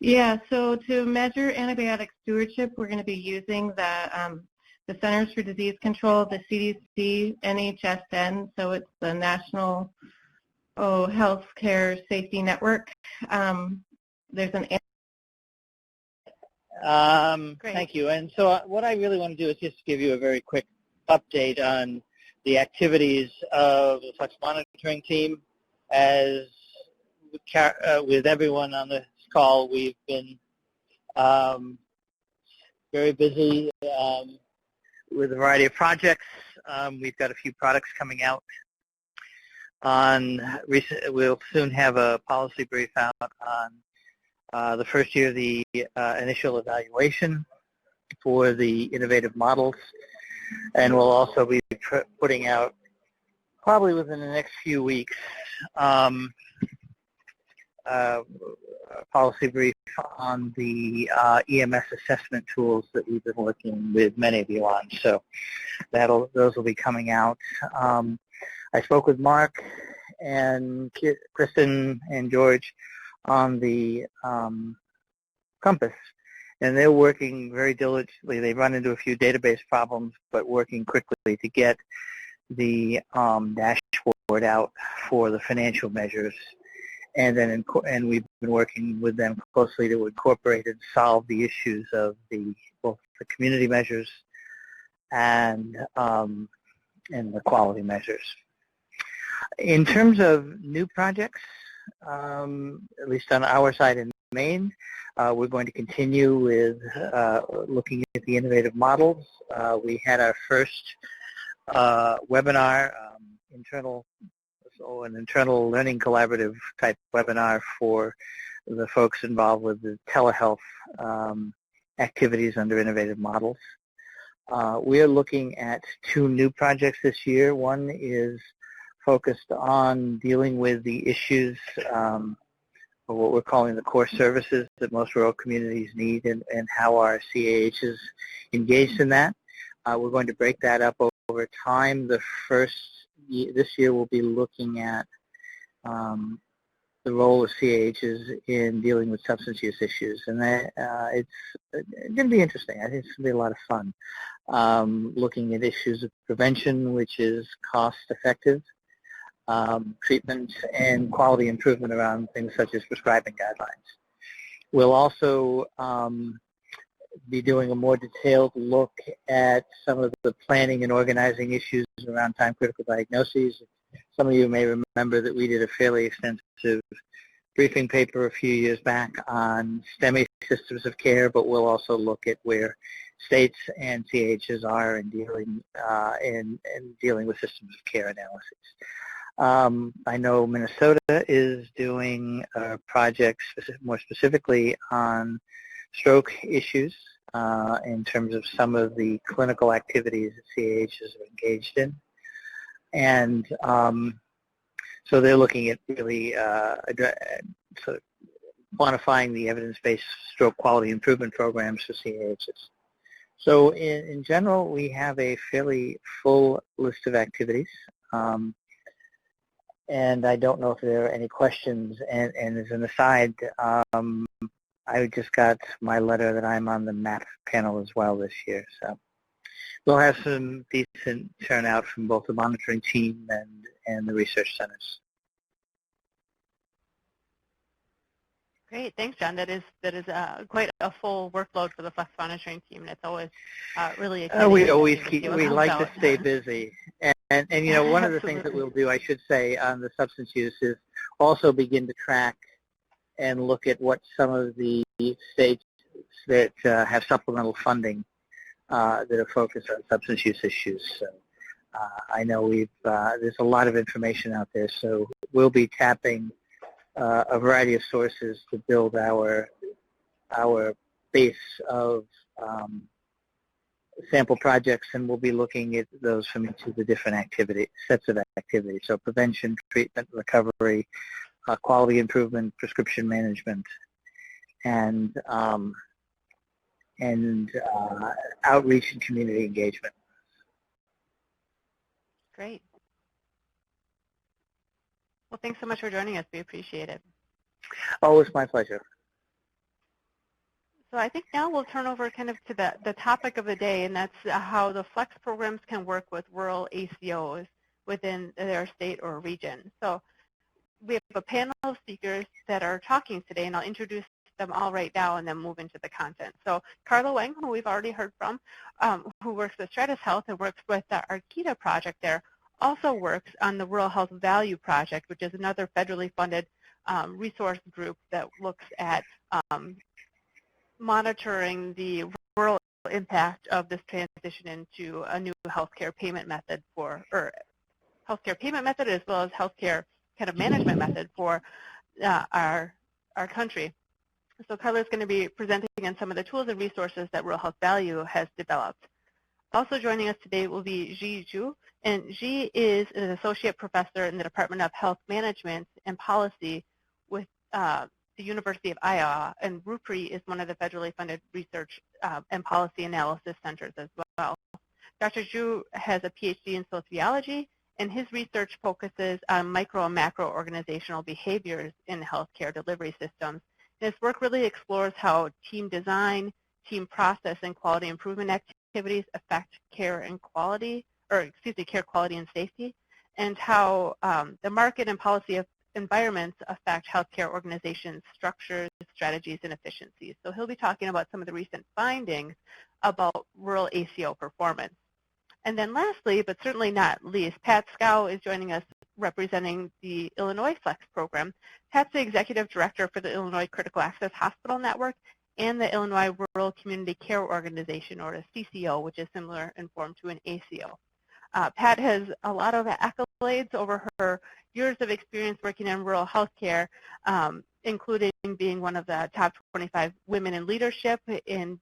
Yeah, so to measure antibiotic stewardship, we're going to be using the Centers for Disease Control, the CDC, NHSN, so it's the National Healthcare Safety Network. There's an Thank you. And so what I really want to do is just give you a very quick update on the activities of the Flex Monitoring Team. As with everyone on this call, we've been very busy with a variety of projects. We've got a few products coming out. We'll soon have a policy brief out on the first year of the initial evaluation for the innovative models, and we'll also be putting out, probably within the next few weeks, a policy brief on the EMS assessment tools that we've been working with many of you on. So those will be coming out. I spoke with Mark and Kristen and George on the Compass, and they're working very diligently. They run into a few database problems, but working quickly to get the dashboard out for the financial measures. And then, we've been working with them closely to incorporate and solve the issues of both the community measures and the quality measures. In terms of new projects, at least on our side in Maine, we're going to continue with looking at the innovative models. We had our first webinar, an internal learning collaborative type webinar for the folks involved with the telehealth activities under innovative models. We are looking at 2 new projects this year. One is focused on dealing with the issues of what we're calling the core services that most rural communities need, and how our CAH is engaged in that. We're going to break that up over time. This year we'll be looking at the role of CAHs in dealing with substance use issues, and it's going to be interesting. I think it's going to be a lot of fun, looking at issues of prevention, which is cost-effective, treatment, and quality improvement around things such as prescribing guidelines. We'll also be doing a more detailed look at some of the planning and organizing issues around time-critical diagnoses. Some of you may remember that we did a fairly extensive briefing paper a few years back on STEMI systems of care, but we'll also look at where states and CAHs are in dealing with systems of care analysis. I know Minnesota is doing a project more specifically on stroke issues in terms of some of the clinical activities that CAHs are engaged in. And so they're looking at really sort of quantifying the evidence-based stroke quality improvement programs for CAHs. So in general, we have a fairly full list of activities. And I don't know if there are any questions. And as an aside, I just got my letter that I'm on the MAP panel as well this year. So we'll have some decent turnout from both the monitoring team and the research centers. Great, thanks, John. That is quite a full workload for the Flex monitoring team, and it's always really exciting. We like to stay busy, and you know, one of the things that we'll do, I should say, on the substance use is also begin to track and look at what some of the states that have supplemental funding that are focused on substance use issues. So I know there's a lot of information out there, so we'll be tapping a variety of sources to build our base of sample projects, and we'll be looking at those from each of the different sets of activities. So prevention, treatment, recovery, quality improvement, prescription management, and outreach and community engagement. Great. Well, thanks so much for joining us. We appreciate it. Oh, it's my pleasure. So I think now we'll turn over kind of to the topic of the day, and that's how the Flex programs can work with rural ACOs within their state or region. So we have a panel of speakers that are talking today, and I'll introduce them all right now and then move into the content. So Carla Wang, who we've already heard from, who works with Stratus Health and works with the Arceda project there, also works on the Rural Health Value Project, which is another federally funded resource group that looks at monitoring the rural impact of this transition into a new healthcare payment method as well as healthcare kind of management method for our country. So Carla is going to be presenting on some of the tools and resources that Rural Health Value has developed. Also joining us today will be Ji Zhu, and Ji is an associate professor in the Department of Health Management and Policy with the University of Iowa, and RUPRI is one of the federally funded research and policy analysis centers as well. Dr. Zhu has a PhD in sociology, and his research focuses on micro and macro organizational behaviors in healthcare delivery systems. His work really explores how team design, team process, and quality improvement activities affect care quality and safety, and how the market and policy environments affect healthcare organizations' structures, strategies, and efficiencies. So he'll be talking about some of the recent findings about rural ACO performance. And then lastly, but certainly not least, Pat Scow is joining us representing the Illinois Flex program. Pat's the Executive Director for the Illinois Critical Access Hospital Network and the Illinois Rural Community Care Organization, or a CCO, which is similar in form to an ACO. Pat has a lot of accolades over her years of experience working in rural healthcare, including being one of the top 25 women in leadership in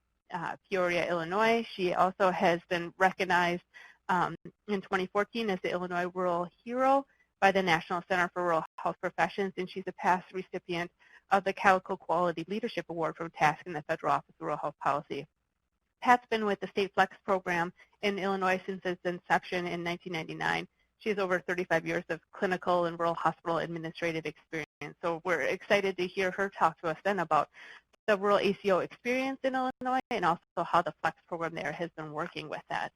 Peoria, Illinois. She also has been recognized in 2014 as the Illinois Rural Hero by the National Center for Rural Health Professions, and she's a past recipient of the Calico Quality Leadership Award from TASC in the Federal Office of Rural Health Policy. Pat's been with the State Flex program in Illinois since its inception in 1999. She has over 35 years of clinical and rural hospital administrative experience. So we're excited to hear her talk to us then about the rural ACO experience in Illinois and also how the Flex program there has been working with that.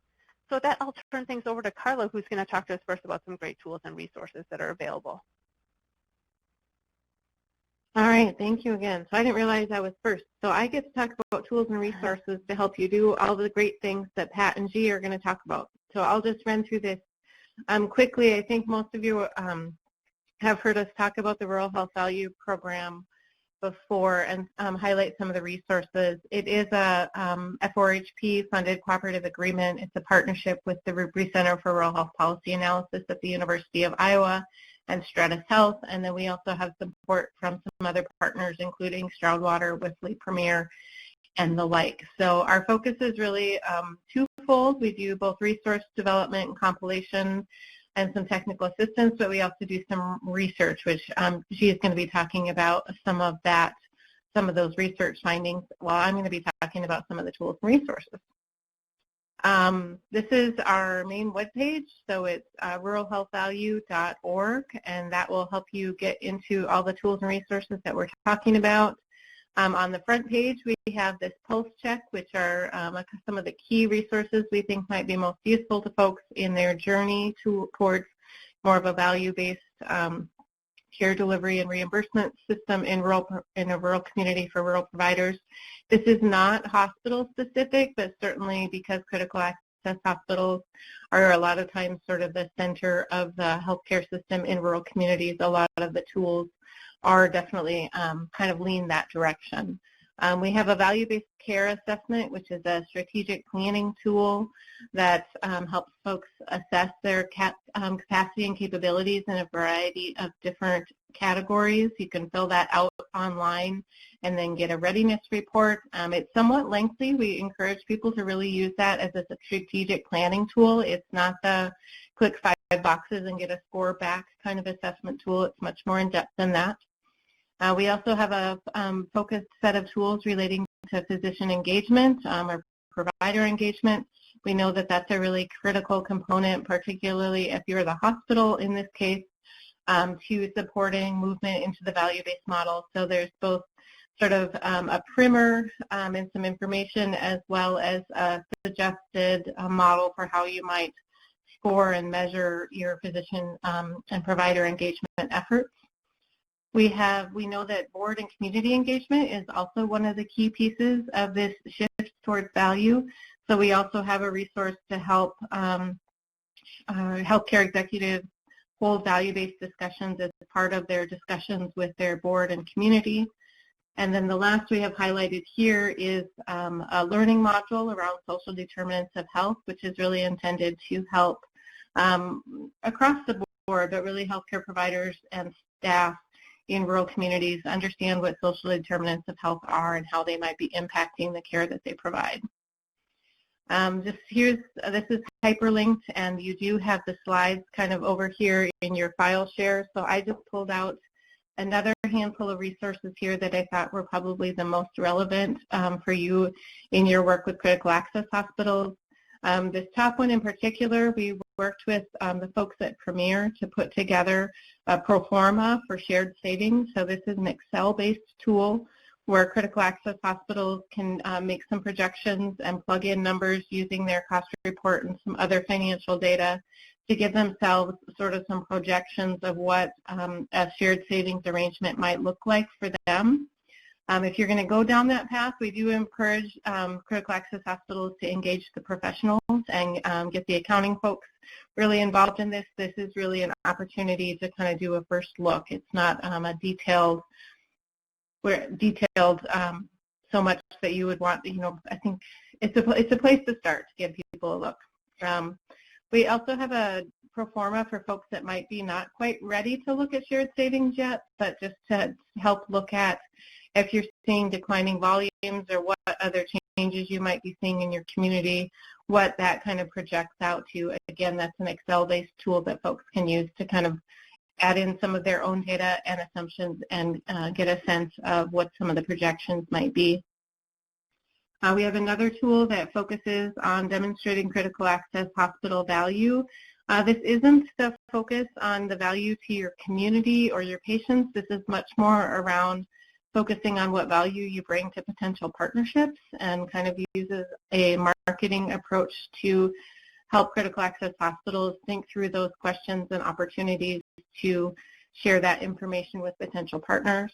So with that, I'll turn things over to Carla, who's going to talk to us first about some great tools and resources that are available. All right, thank you again. So I didn't realize I was first. So I get to talk about tools and resources to help you do all the great things that Pat and G are going to talk about. So I'll just run through this quickly. I think most of you have heard us talk about the Rural Health Value Program before and highlight some of the resources. It is a F4HP funded cooperative agreement. It's a partnership with the RUPRI Center for Rural Health Policy Analysis at the University of Iowa and Stratus Health, and then we also have support from some other partners, including Stroudwater, Whistler Premier, and the like. So our focus is really twofold. We do both resource development and compilation and some technical assistance, but we also do some research, which she is going to be talking about some of those research findings, while I'm going to be talking about some of the tools and resources. This is our main webpage, so it's ruralhealthvalue.org, and that will help you get into all the tools and resources that we're talking about. On the front page, we have this pulse check, which are some of the key resources we think might be most useful to folks in their journey towards more of a value-based care delivery and reimbursement system in a rural community for rural providers. This is not hospital specific, but certainly because critical access hospitals are a lot of times sort of the center of the healthcare system in rural communities, a lot of the tools are definitely kind of lean that direction. We have a value-based care assessment, which is a strategic planning tool that helps folks assess their capacity and capabilities in a variety of different categories. You can fill that out online and then get a readiness report. It's somewhat lengthy. We encourage people to really use that as a strategic planning tool. It's not the click 5 boxes and get a score back kind of assessment tool. It's much more in-depth than that. We also have a focused set of tools relating to physician engagement or provider engagement. We know that that's a really critical component, particularly if you're the hospital in this case, to supporting movement into the value-based model. So there's both sort of a primer and some information, as well as a suggested model for how you might score and measure your physician and provider engagement efforts. We know that board and community engagement is also one of the key pieces of this shift towards value. So we also have a resource to help healthcare executives hold value-based discussions as part of their discussions with their board and community. And then the last we have highlighted here is a learning module around social determinants of health, which is really intended to help across the board, but really healthcare providers and staff in rural communities understand what social determinants of health are and how they might be impacting the care that they provide. This is hyperlinked, and you do have the slides kind of over here in your file share. So I just pulled out another handful of resources here that I thought were probably the most relevant for you in your work with critical access hospitals. This top one in particular, we worked with the folks at Premier to put together a pro forma for shared savings. So this is an Excel-based tool where critical access hospitals can make some projections and plug in numbers using their cost report and some other financial data to give themselves sort of some projections of what a shared savings arrangement might look like for them. If you're going to go down that path, we do encourage critical access hospitals to engage the professionals and get the accounting folks really involved in this. This is really an opportunity to kind of do a first look. It's not a detailed so much that you would want, I think it's a place to start to give people a look. We also have a pro forma for folks that might be not quite ready to look at shared savings yet, but just to help look at if you're seeing declining volumes or what other changes you might be seeing in your community, what that kind of projects out to. Again, that's an Excel-based tool that folks can use to kind of add in some of their own data and assumptions and get a sense of what some of the projections might be. We have another tool that focuses on demonstrating critical access hospital value. This isn't the focus on the value to your community or your patients. This is much more around focusing on what value you bring to potential partnerships, and kind of uses a marketing approach to help critical access hospitals think through those questions and opportunities to share that information with potential partners.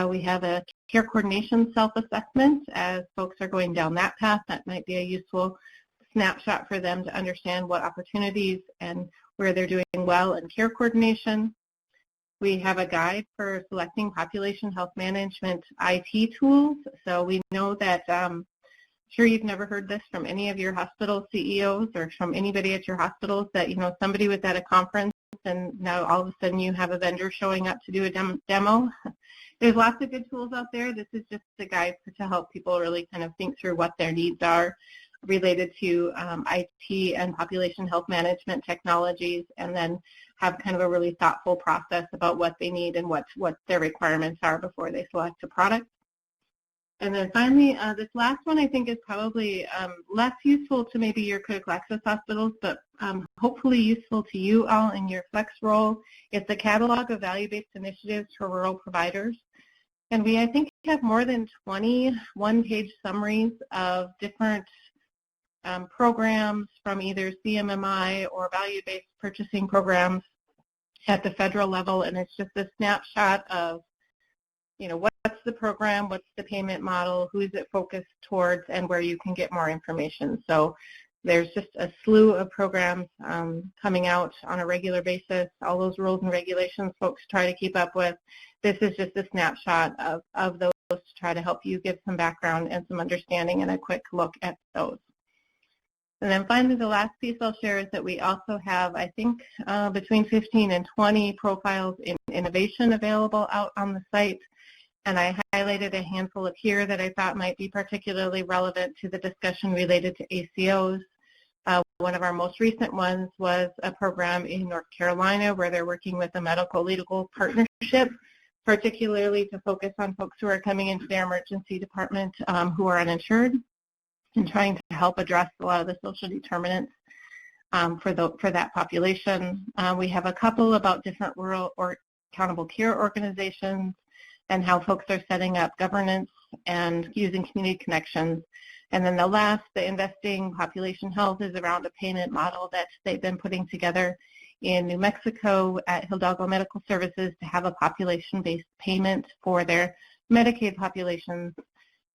We have a care coordination self-assessment. As folks are going down that path, that might be a useful snapshot for them to understand what opportunities and where they're doing well in care coordination. We have a guide for selecting population health management IT tools. So we know that, sure you've never heard this from any of your hospital CEOs or from anybody at your hospitals, that somebody was at a conference and now all of a sudden you have a vendor showing up to do a demo. There's lots of good tools out there. This is just a guide to help people really kind of think through what their needs are related to IT and population health management technologies, and then have kind of a really thoughtful process about what they need and what their requirements are before they select a product. And then finally, this last one I think is probably less useful to maybe your critical access hospitals, but hopefully useful to you all in your flex role. It's a catalog of value-based initiatives for rural providers. And we, I think, have more than 20 one-page summaries of different programs from either CMMI or value-based purchasing programs at the federal level, and it's just a snapshot of, what's the program, what's the payment model, who is it focused towards, and where you can get more information. So there's just a slew of programs coming out on a regular basis. All those rules and regulations folks try to keep up with. This is just a snapshot of those to try to help you give some background and some understanding and a quick look at those. And then finally, the last piece I'll share is that we also have, I think, between 15 and 20 profiles in innovation available out on the site. And I highlighted a handful of here that I thought might be particularly relevant to the discussion related to ACOs. One of our most recent ones was a program in North Carolina where they're working with a medical legal partnership, particularly to focus on folks who are coming into their emergency department who are uninsured, and trying to help address a lot of the social determinants for that population. We have a couple about different rural or accountable care organizations and how folks are setting up governance and using community connections. And then the last, the investing population health, is around a payment model that they've been putting together in New Mexico at Hidalgo Medical Services to have a population-based payment for their Medicaid populations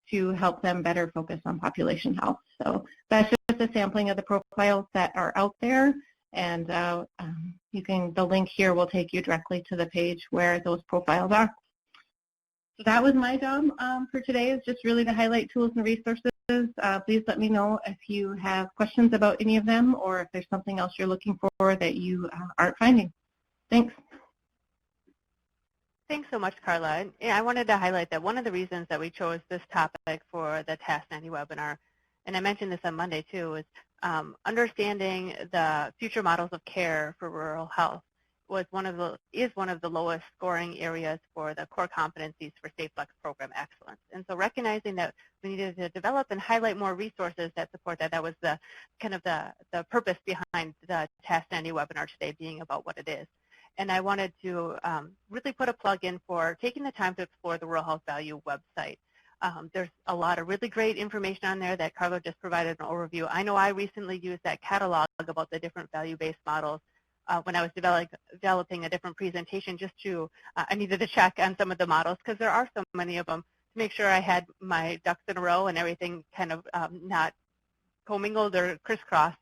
to help them better focus on population health. So that's just a sampling of the profiles that are out there. And the link here will take you directly to the page where those profiles are. So that was my job for today, is just really to highlight tools and resources. Please let me know if you have questions about any of them or if there's something else you're looking for that you aren't finding. Thanks. Thanks so much, Carla. And I wanted to highlight that one of the reasons that we chose this topic for the TASC 90 webinar, and I mentioned this on Monday too, is understanding the future models of care for rural health is one of the lowest scoring areas for the core competencies for State Flex program excellence. And so recognizing that we needed to develop and highlight more resources that support that, that was the kind of the purpose behind the TASC 90 webinar today being about what it is. And I wanted to really put a plug in for taking the time to explore the Rural Health Value website. There's a lot of really great information on there that Carla just provided an overview. I know I recently used that catalog about the different value-based models when I was developing a different presentation, just to, I needed to check on some of the models because there are so many of them, to make sure I had my ducks in a row and everything kind of not commingled or crisscrossed.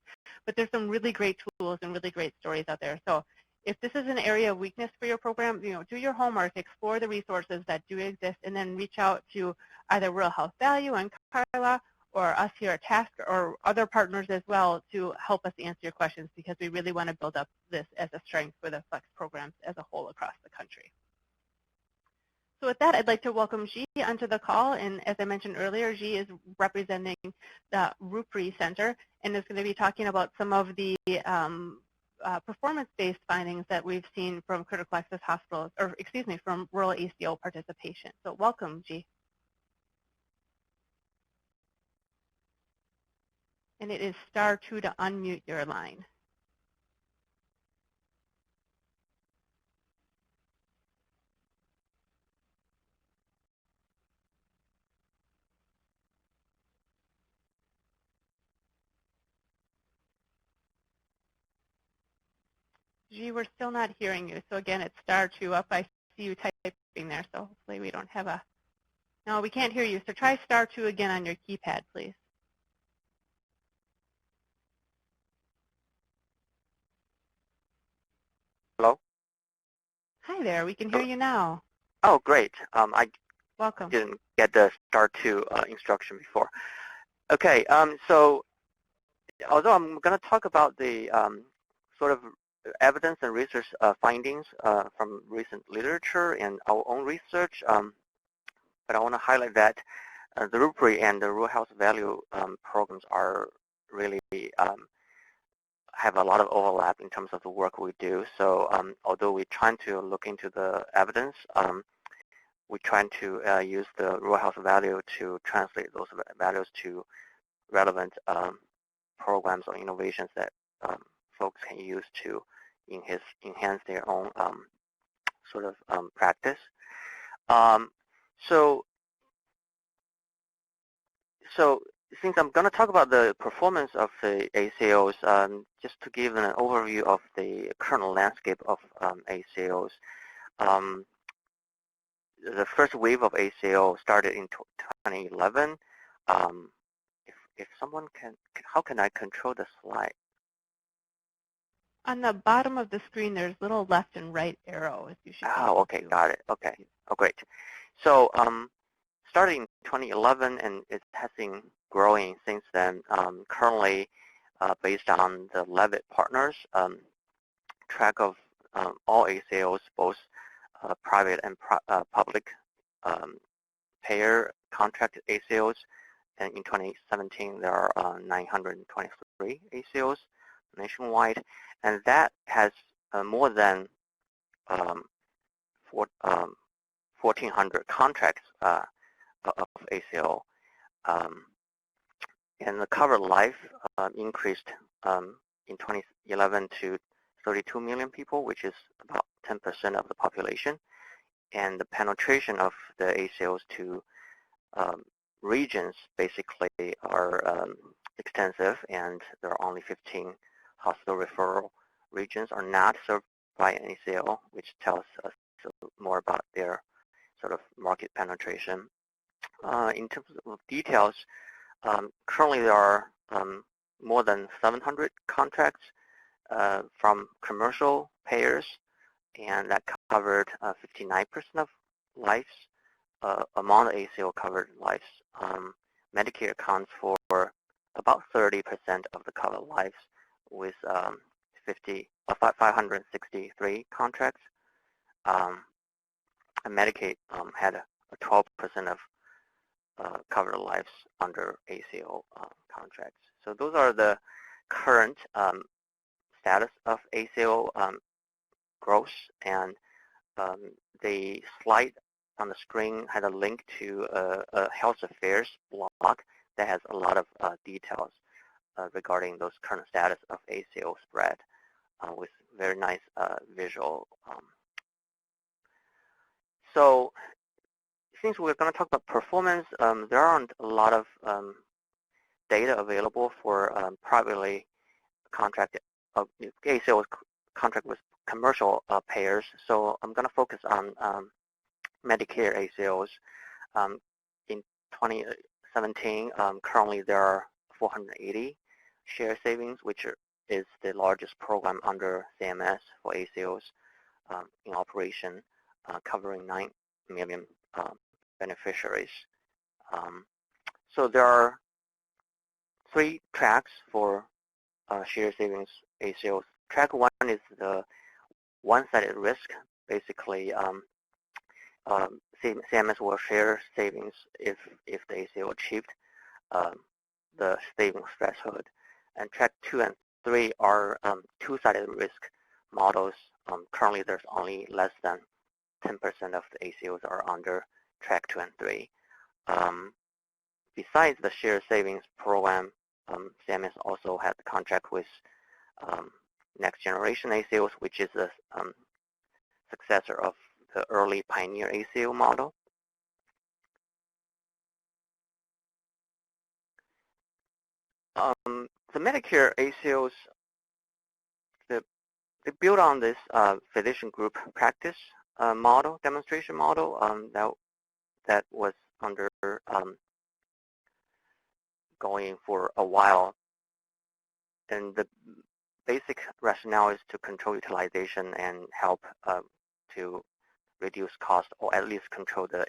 But there's some really great tools and really great stories out there. So if this is an area of weakness for your program, do your homework, explore the resources that do exist, and then reach out to either Rural Health Value and Carla or us here at TASC or other partners as well to help us answer your questions, because we really want to build up this as a strength for the FLEX programs as a whole across the country. So with that, I'd like to welcome Ji onto the call. And as I mentioned earlier, Ji is representing the RUPRI Center and is going to be talking about some of the performance-based findings that we've seen from critical access hospitals, or excuse me, from rural ACO participation. So welcome, Ji. And it is *2 to unmute your line. Ji, we're still not hearing you. So again, it's *2 up. I see you typing there, so hopefully we don't have a... No, we can't hear you. So try *2 again on your keypad, please. Hello? Hi there. We can hear you now. Oh, great. I Welcome. didn't get the *2 instruction before. Okay, so although I'm going to talk about the sort of evidence and research findings from recent literature and our own research, but I want to highlight that the RUPRI and the Rural Health Value programs are really have a lot of overlap in terms of the work we do. So although we're trying to look into the evidence, we're trying to use the Rural Health Value to translate those values to relevant programs or innovations that folks can use to enhance their own sort of practice. So since I'm going to talk about the performance of the ACOs, just to give an overview of the current landscape of ACOs, the first wave of ACO started in 2011. If someone can, how can I control the slide? On the bottom of the screen, there's little left and right arrows. You should. Oh, okay, got it. Okay, oh, great. So starting in 2011, and it has been growing since then. Currently, based on the Levitt Partners track of all ACOs, both private and public payer contracted ACOs, and in 2017 there are 923 ACOs nationwide, and that has more than 1,400 contracts of ACO. And the covered life increased in 2011 to 32 million people, which is about 10% of the population. And the penetration of the ACOs to regions basically are extensive, and there are only 15 hospital referral regions are not served by an ACO, which tells us more about their sort of market penetration. In terms of details, currently there are more than 700 contracts from commercial payers, and that covered 59% of lives. Among the ACO covered lives, Medicare accounts for about 30% of the covered lives with 563 contracts. And Medicaid had a 12% of covered lives under ACO contracts. So those are the current status of ACO growth, and the slide on the screen had a link to a health affairs blog that has a lot of details regarding those current status of ACO spread with very nice visual. So since we're going to talk about performance, there aren't a lot of data available for privately contracted ACO contract with commercial payers. So I'm going to focus on Medicare ACOs. In 2017, currently there are 480 share savings, which is the largest program under CMS for ACOs in operation, covering 9 million beneficiaries. So there are 3 tracks for share savings ACOs. Track 1 is the one-sided risk. Basically, CMS will share savings if the ACO achieved the savings threshold. And track 2 and 3 are two-sided risk models. Currently, there's only less than 10% of the ACOs are under track 2 and 3. Besides the shared savings program, CMS also had a contract with Next Generation ACOs, which is a successor of the early Pioneer ACO model. The Medicare ACOs, they build on this physician group practice model, demonstration model that was under going for a while. And the basic rationale is to control utilization and help to reduce cost, or at least control the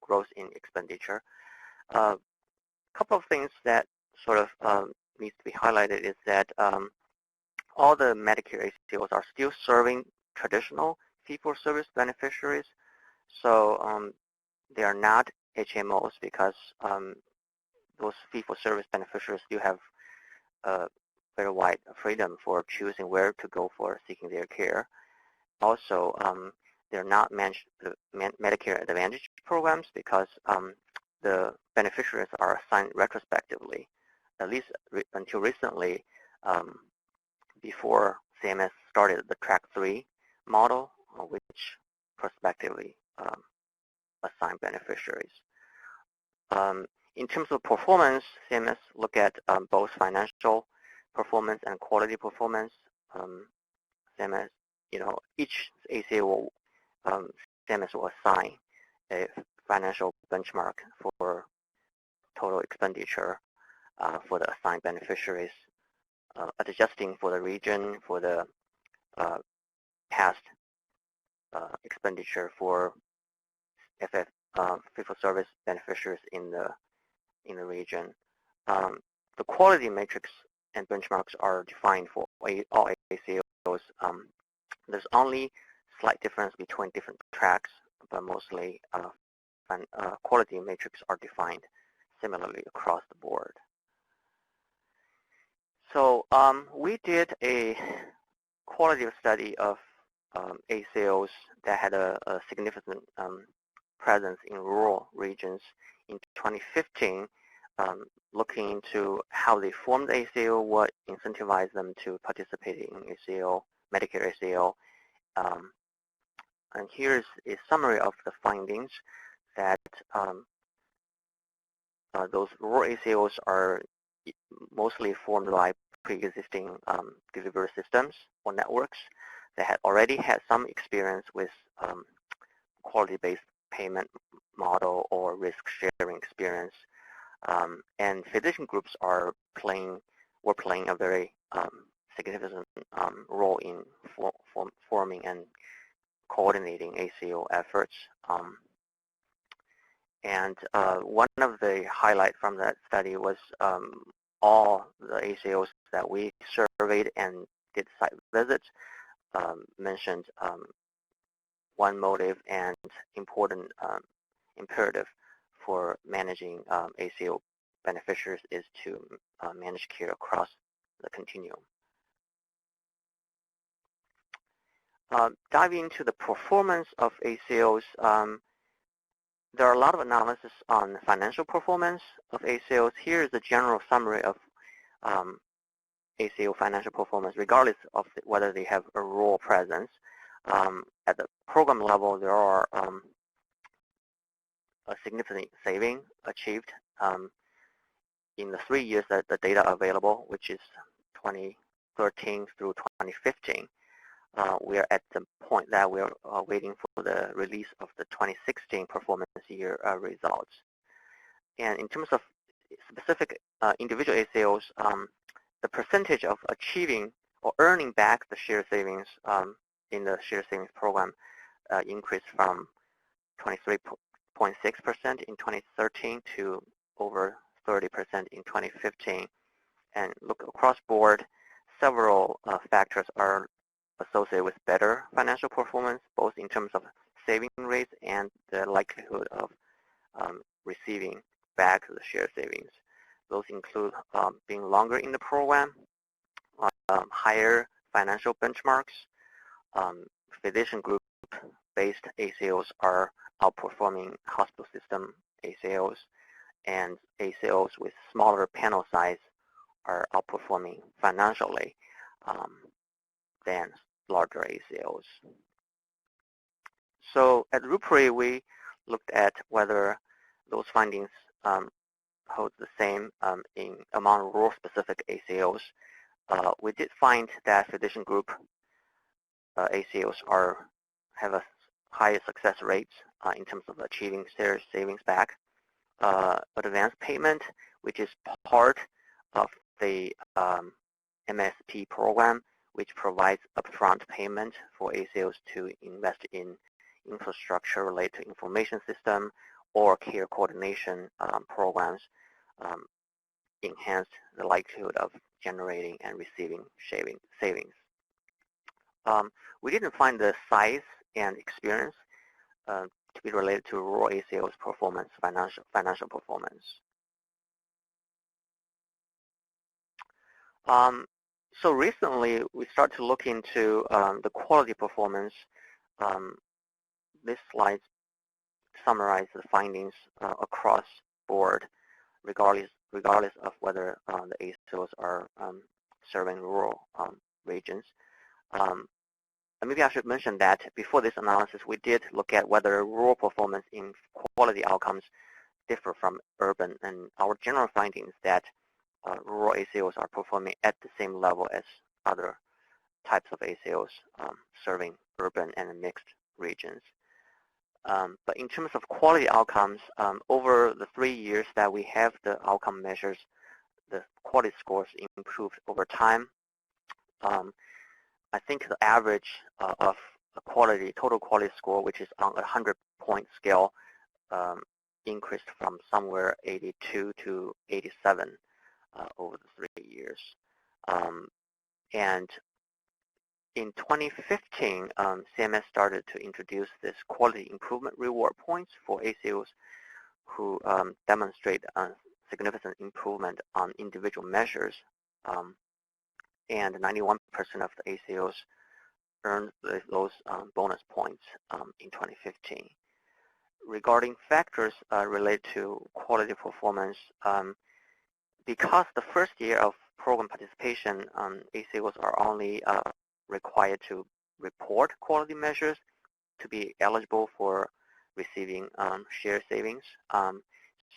growth in expenditure. A couple of things that sort of needs to be highlighted is that all the Medicare ACOs are still serving traditional fee-for-service beneficiaries. So they are not HMOs, because those fee-for-service beneficiaries do have very wide freedom for choosing where to go for seeking their care. Also, they're not managed Medicare Advantage programs, because the beneficiaries are assigned retrospectively. At least until recently, before CMS started the Track 3 model, which prospectively assigned beneficiaries. In terms of performance, CMS look at both financial performance and quality performance. CMS, each ACO CMS will assign a financial benchmark for total expenditure for the assigned beneficiaries, adjusting for the region, for the past expenditure for fee-for-service beneficiaries in the region. The quality matrix and benchmarks are defined for all ACOs. There's only slight difference between different tracks, but mostly quality matrix are defined similarly across the board. So we did a qualitative study of ACOs that had a significant presence in rural regions in 2015, looking into how they formed ACO, what incentivized them to participate in ACO, Medicare ACO. And here's a summary of the findings that those rural ACOs are mostly formed by pre-existing delivery systems or networks that had already had some experience with quality-based payment model or risk-sharing experience. And physician groups were playing a very significant role in forming and coordinating ACO efforts. And one of the highlights from that study was all the ACOs that we surveyed and did site visits mentioned one motive and important imperative for managing ACO beneficiaries is to manage care across the continuum. Diving into the performance of ACOs, there are a lot of analysis on financial performance of ACOs. Here is a general summary of ACO financial performance, regardless of whether they have a rural presence. At the program level, there are a significant saving achieved in the 3 years that the data are available, which is 2013 through 2015. We are at the point that we are waiting for the release of the 2016 performance year results. And in terms of specific individual ACOs, the percentage of achieving or earning back the shared savings in the shared savings program increased from 23.6% in 2013 to over 30% in 2015. And look across board, several factors are associated with better financial performance, both in terms of saving rates and the likelihood of receiving back the shared savings. Those include being longer in the program, higher financial benchmarks, physician group-based ACOs are outperforming hospital system ACOs, and ACOs with smaller panel size are outperforming financially than larger ACOs. So at RUPRI, we looked at whether those findings hold the same among rural-specific ACOs. We did find that physician group ACOs have a higher success rates in terms of achieving shared savings back. Advanced payment, which is part of the MSP program, which provides upfront payment for ACOs to invest in infrastructure related to information system or care coordination programs, enhance the likelihood of generating and receiving savings. We didn't find the size and experience to be related to rural ACOs performance, financial performance. So recently, we start to look into the quality performance. This slide summarizes the findings across board, regardless of whether the ACOs are serving rural regions. And maybe I should mention that before this analysis, we did look at whether rural performance in quality outcomes differ from urban, and our general finding is that rural ACOs are performing at the same level as other types of ACOs serving urban and mixed regions. But in terms of quality outcomes, over the 3 years that we have the outcome measures, the quality scores improved over time. I think the average of a total quality score, which is on a 100-point scale, increased from somewhere 82 to 87 over the 3 years. And in 2015, CMS started to introduce this quality improvement reward points for ACOs who demonstrate a significant improvement on individual measures. And 91% of the ACOs earned those bonus points in 2015. Regarding factors related to quality performance, because the first year of program participation, ACOs are only required to report quality measures to be eligible for receiving shared savings.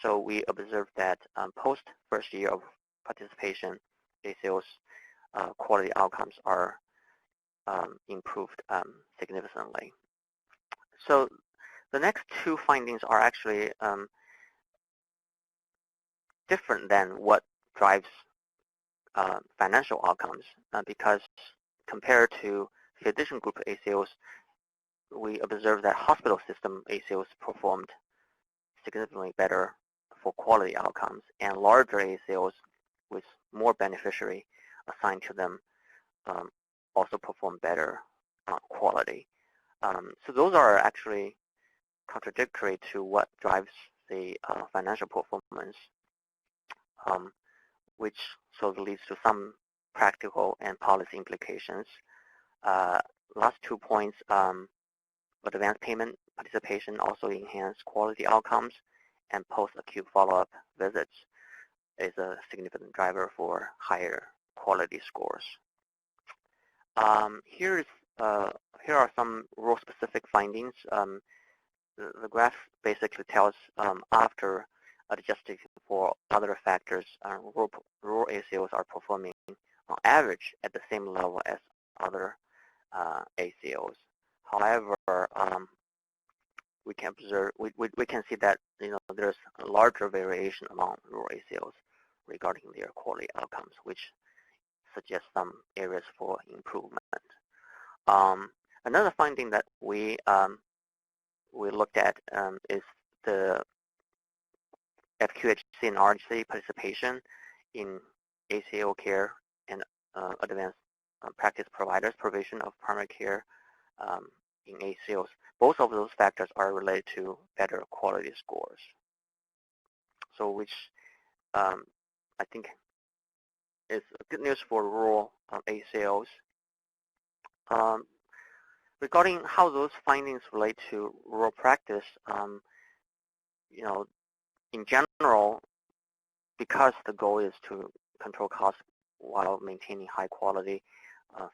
So we observed that post first year of participation, ACOs quality outcomes are improved significantly. So the next two findings are actually different than what drives financial outcomes because compared to physician group ACOs, we observed that hospital system ACOs performed significantly better for quality outcomes, and larger ACOs with more beneficiary assigned to them also perform better quality. So those are actually contradictory to what drives the financial performance, which sort of leads to some practical and policy implications. Last 2 points, advanced payment participation also enhance quality outcomes, and post-acute follow-up visits is a significant driver for higher quality scores. Here are some rule-specific findings. The graph basically tells after adjusting for other factors, rural ACOs are performing on average at the same level as other ACOs. However, we can observe, we can see that there's a larger variation among rural ACOs regarding their quality outcomes, which suggests some areas for improvement. Another finding that we looked at is the FQHC and RHC participation in ACO care and advanced practice providers provision of primary care in ACOs. Both of those factors are related to better quality scores. So which I think is good news for rural ACOs. Regarding how those findings relate to rural practice, in general, because the goal is to control costs while maintaining high quality,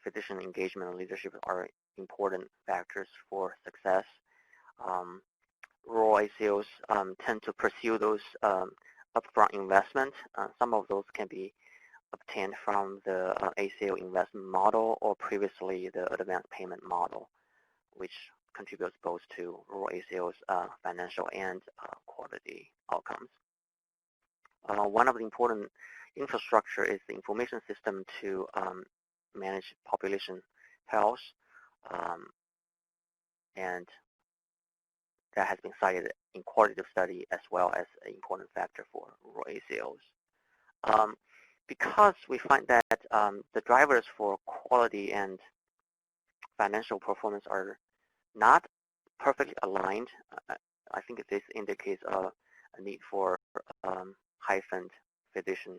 physician engagement and leadership are important factors for success. Rural ACOs tend to pursue those upfront investments. Some of those can be obtained from the ACO investment model or previously the advanced payment model, which contributes both to rural ACOs' financial and quality outcomes. One of the important infrastructure is the information system to manage population health, and that has been cited in qualitative study as well as an important factor for rural ACOs. Because we find that the drivers for quality and financial performance are not perfectly aligned, I think this indicates a need for heightened physician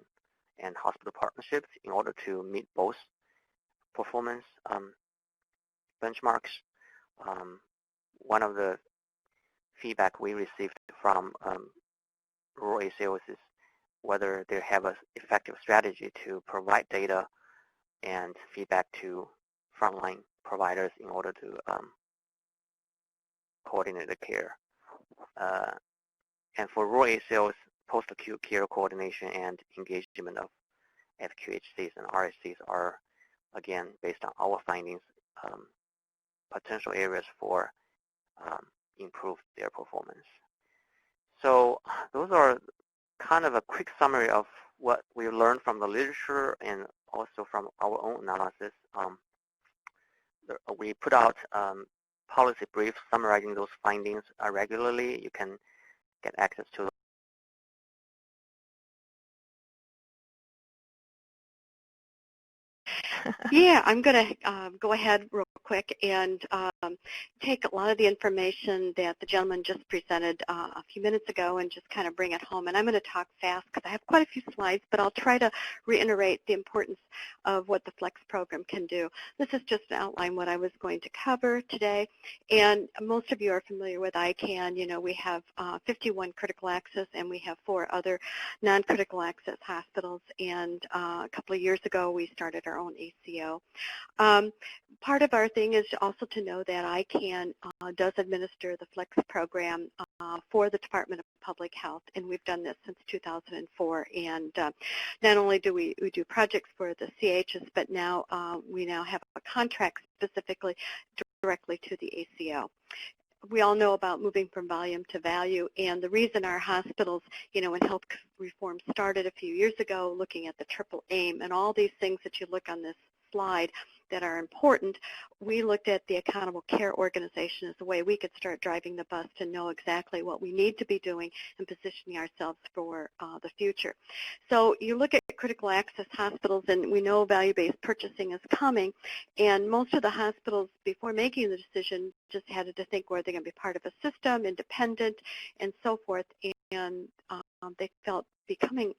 and hospital partnerships in order to meet both performance benchmarks. One of the feedback we received from rural ACOs is whether they have an effective strategy to provide data and feedback to frontline providers in order to coordinate the care. And for rural ACOs, post-acute care coordination and engagement of FQHCs and RHCs are, again, based on our findings, potential areas for improve their performance. So those are kind of a quick summary of what we learned from the literature and also from our own analysis. We put out policy briefs summarizing those findings regularly. You can get access to them. Yeah, I'm going to go ahead real quick and take a lot of the information that the gentleman just presented a few minutes ago and just kind of bring it home. And I'm going to talk fast because I have quite a few slides, but I'll try to reiterate the importance of what the FLEX program can do. This is just to outline what I was going to cover today. And most of you are familiar with ICANN. You know, we have 51 critical access and we have 4 other non-critical access hospitals. And a couple of years ago, we started our own ACO. Part of our thing is also to know that ICANN does administer the FLEX program for the Department of Public Health, and we've done this since 2004. And not only do we do projects for the CHs, but now we now have a contract specifically directly to the ACO. we all know about moving from volume to value, and the reason our hospitals, when health reform started a few years ago, looking at the triple aim and all these things that you look on this slide that are important, we looked at the accountable care organization as a way we could start driving the bus to know exactly what we need to be doing and positioning ourselves for the future. So you look at critical access hospitals, and we know value-based purchasing is coming, and most of the hospitals, before making the decision, just had to think whether they're going to be part of a system, independent, and so forth, and they felt becoming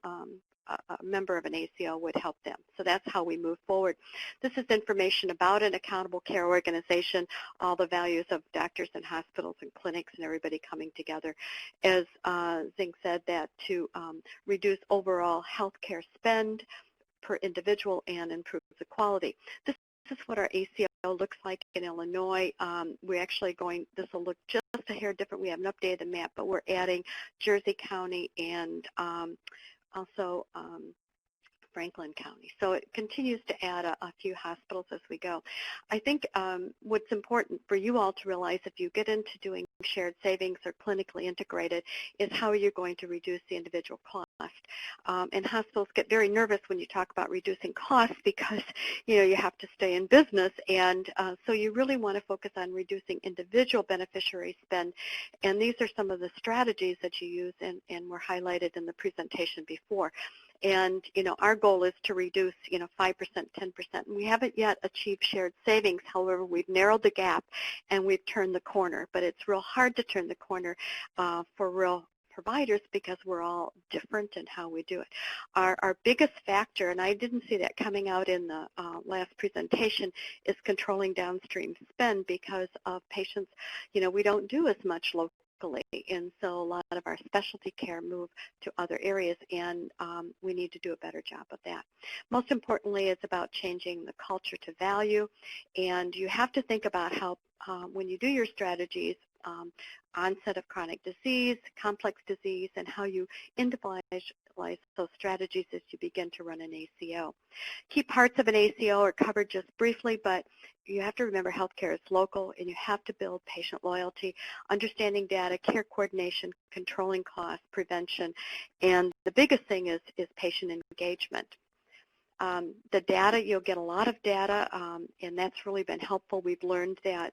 a member of an ACO would help them. So that's how we move forward. This is information about an accountable care organization, all the values of doctors and hospitals and clinics and everybody coming together. As Zing said, that to reduce overall health care spend per individual and improve the quality. This is what our ACO looks like in Illinois. We're actually this will look just a hair different. We haven't updated the map, but we're adding Jersey County and also Franklin County. So it continues to add a few hospitals as we go. I think what's important for you all to realize if you get into doing shared savings or clinically integrated is how you're going to reduce the individual cost. And hospitals get very nervous when you talk about reducing costs because you have to stay in business, and so you really want to focus on reducing individual beneficiary spend, and these are some of the strategies that you use and were highlighted in the presentation before. And, our goal is to reduce, 5%, 10%. And we haven't yet achieved shared savings. However, we've narrowed the gap and we've turned the corner. But it's real hard to turn the corner for real providers because we're all different in how we do it. Our biggest factor, and I didn't see that coming out in the last presentation, is controlling downstream spend because of patients, we don't do as much locally. And so a lot of our specialty care move to other areas, and we need to do a better job of that. Most importantly, it's about changing the culture to value, and you have to think about how when you do your strategies, onset of chronic disease, complex disease, and how you individualize those strategies as you begin to run an ACO. Key parts of an ACO are covered just briefly, but you have to remember healthcare is local, and you have to build patient loyalty, understanding data, care coordination, controlling costs, prevention, and the biggest thing is patient engagement. The data, you'll get a lot of data, and that's really been helpful. We've learned that,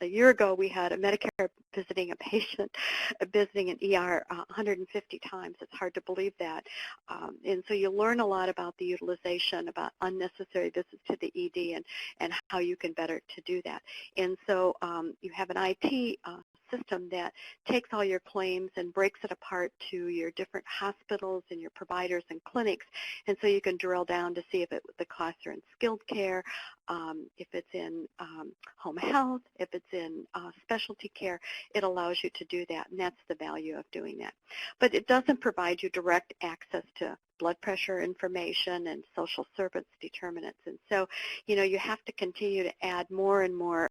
a year ago we had a Medicare visiting a patient, visiting an ER 150 times. It's hard to believe that. And so you learn a lot about the utilization, about unnecessary visits to the ED, and how you can better to do that. And so you have an IT system that takes all your claims and breaks it apart to your different hospitals and your providers and clinics, and so you can drill down to see if the costs are in skilled care, if it's in home health, if it's in specialty care. It allows you to do that, and that's the value of doing that. But it doesn't provide you direct access to blood pressure information and social service determinants. And so, you have to continue to add more and more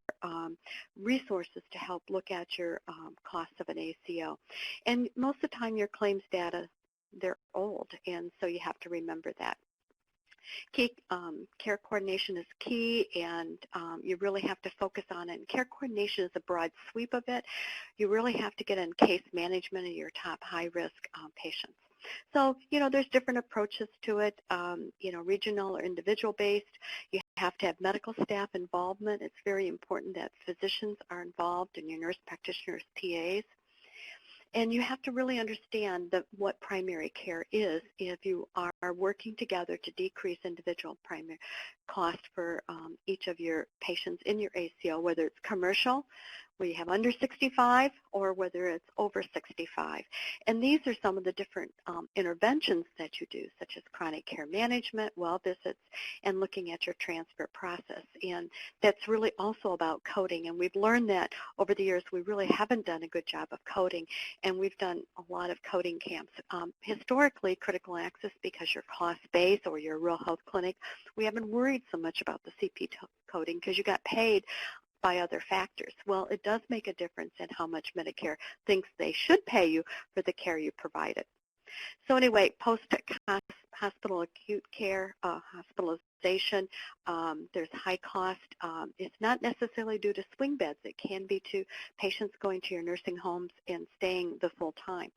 resources to help look at your costs of an ACO. And most of the time your claims data, they're old, and so you have to remember that. Key, care coordination is key, and you really have to focus on it. And care coordination is a broad sweep of it. You really have to get in case management of your top high-risk patients. So, there's different approaches to it, regional or individual-based. You have to have medical staff involvement. It's very important that physicians are involved and your nurse practitioners, PAs. And you have to really understand what primary care is if you are working together to decrease individual primary cost for each of your patients in your ACO, whether it's commercial, where you have under 65, or whether it's over 65. And these are some of the different interventions that you do, such as chronic care management, well visits, and looking at your transfer process. And that's really also about coding. And we've learned that over the years we really haven't done a good job of coding, and we've done a lot of coding camps. Historically, critical access, because you're cost-based or you're a rural health clinic, we haven't worried so much about the CP coding because you got paid by other factors. Well, it does make a difference in how much Medicare thinks they should pay you for the care you provided. So anyway, post-cost hospital acute care, hospitalization. There's high cost. It's not necessarily due to swing beds. It can be to patients going to your nursing homes and staying the full time.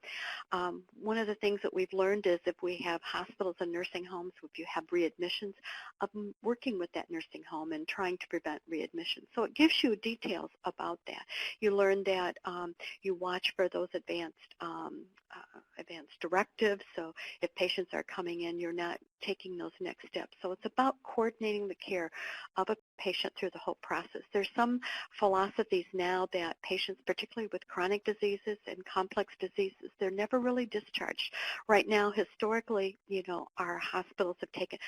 One of the things that we've learned is if we have hospitals and nursing homes, if you have readmissions, of working with that nursing home and trying to prevent readmission. So it gives you details about that. You learn that you watch for those advanced directives. So if patients are coming in, you're not taking those next steps. So it's about coordinating the care of a patient through the whole process. There's some philosophies now that patients, particularly with chronic diseases and complex diseases, they're never really discharged. Right now, historically, our hospitals have taken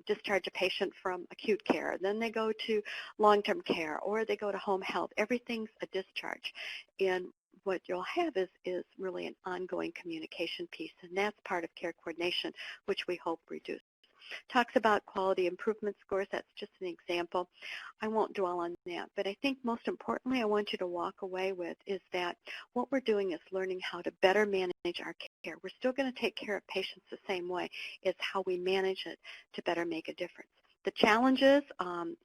discharge a patient from acute care, then they go to long-term care, or they go to home health. Everything's a discharge. And what you'll have is really an ongoing communication piece, and that's part of care coordination, which we hope reduce. Talks about quality improvement scores. That's just an example. I won't dwell on that, but I think most importantly I want you to walk away with is that what we're doing is learning how to better manage our care. We're still going to take care of patients the same way. It's how we manage it to better make a difference. The challenges,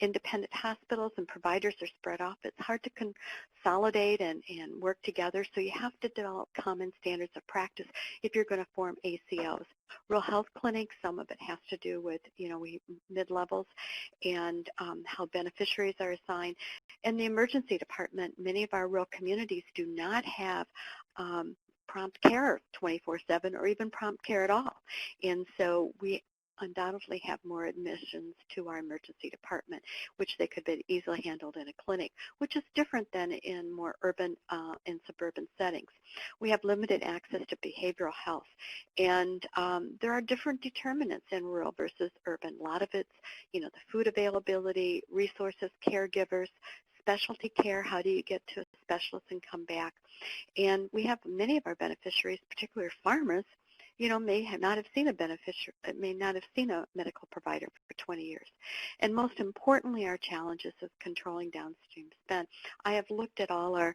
independent hospitals and providers are spread off. It's hard to consolidate and work together, so you have to develop common standards of practice if you're going to form ACOs. Rural health clinics, some of it has to do with, mid-levels and how beneficiaries are assigned. And the emergency department, many of our rural communities do not have prompt care 24/7 or even prompt care at all. And so we undoubtedly have more admissions to our emergency department, which they could be easily handled in a clinic, which is different than in more urban and suburban settings. We have limited access to behavioral health, and there are different determinants in rural versus urban. A lot of it's, the food availability, resources, caregivers, specialty care, how do you get to a specialist and come back? And we have many of our beneficiaries, particularly farmers, may not have seen a medical provider for 20 years. And most importantly, our challenges of controlling downstream spend. I have looked at all our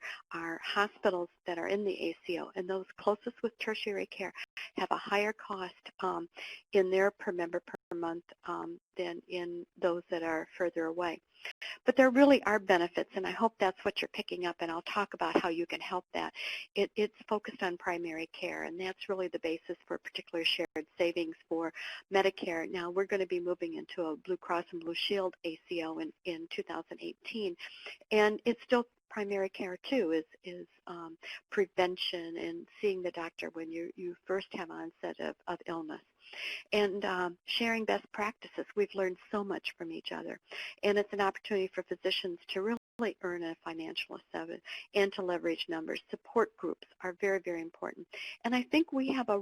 hospitals that are in the ACO, and those closest with tertiary care have a higher cost in their per member per month than in those that are further away. But there really are benefits, and I hope that's what you're picking up, and I'll talk about how you can help that. It's focused on primary care, and that's really the basis for particular shared savings for Medicare. Now, we're going to be moving into a Blue Cross and Blue Shield ACO in 2018, and it's still primary care too, is prevention and seeing the doctor when you first have onset of illness. And sharing best practices. We've learned so much from each other. And it's an opportunity for physicians to really earn a financial incentive and to leverage numbers. Support groups are very, very important. And I think we have a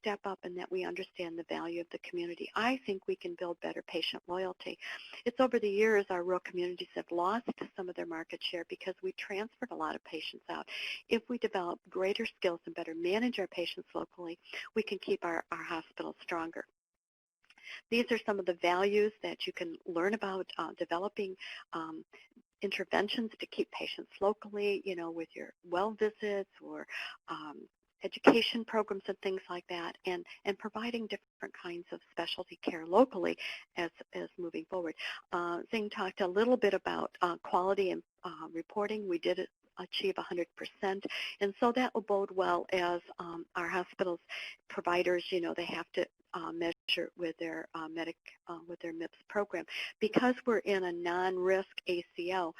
step up in that we understand the value of the community. I think we can build better patient loyalty. It's over the years our rural communities have lost some of their market share because we transferred a lot of patients out. If we develop greater skills and better manage our patients locally, we can keep our hospitals stronger. These are some of the values that you can learn about developing interventions to keep patients locally, with your well visits or education programs and things like that, and providing different kinds of specialty care locally as moving forward. Zing talked a little bit about quality and reporting. We did achieve 100%, and so that will bode well as our hospitals providers, they have to measure with their with their MIPS program. Because we're in a non-risk ACO,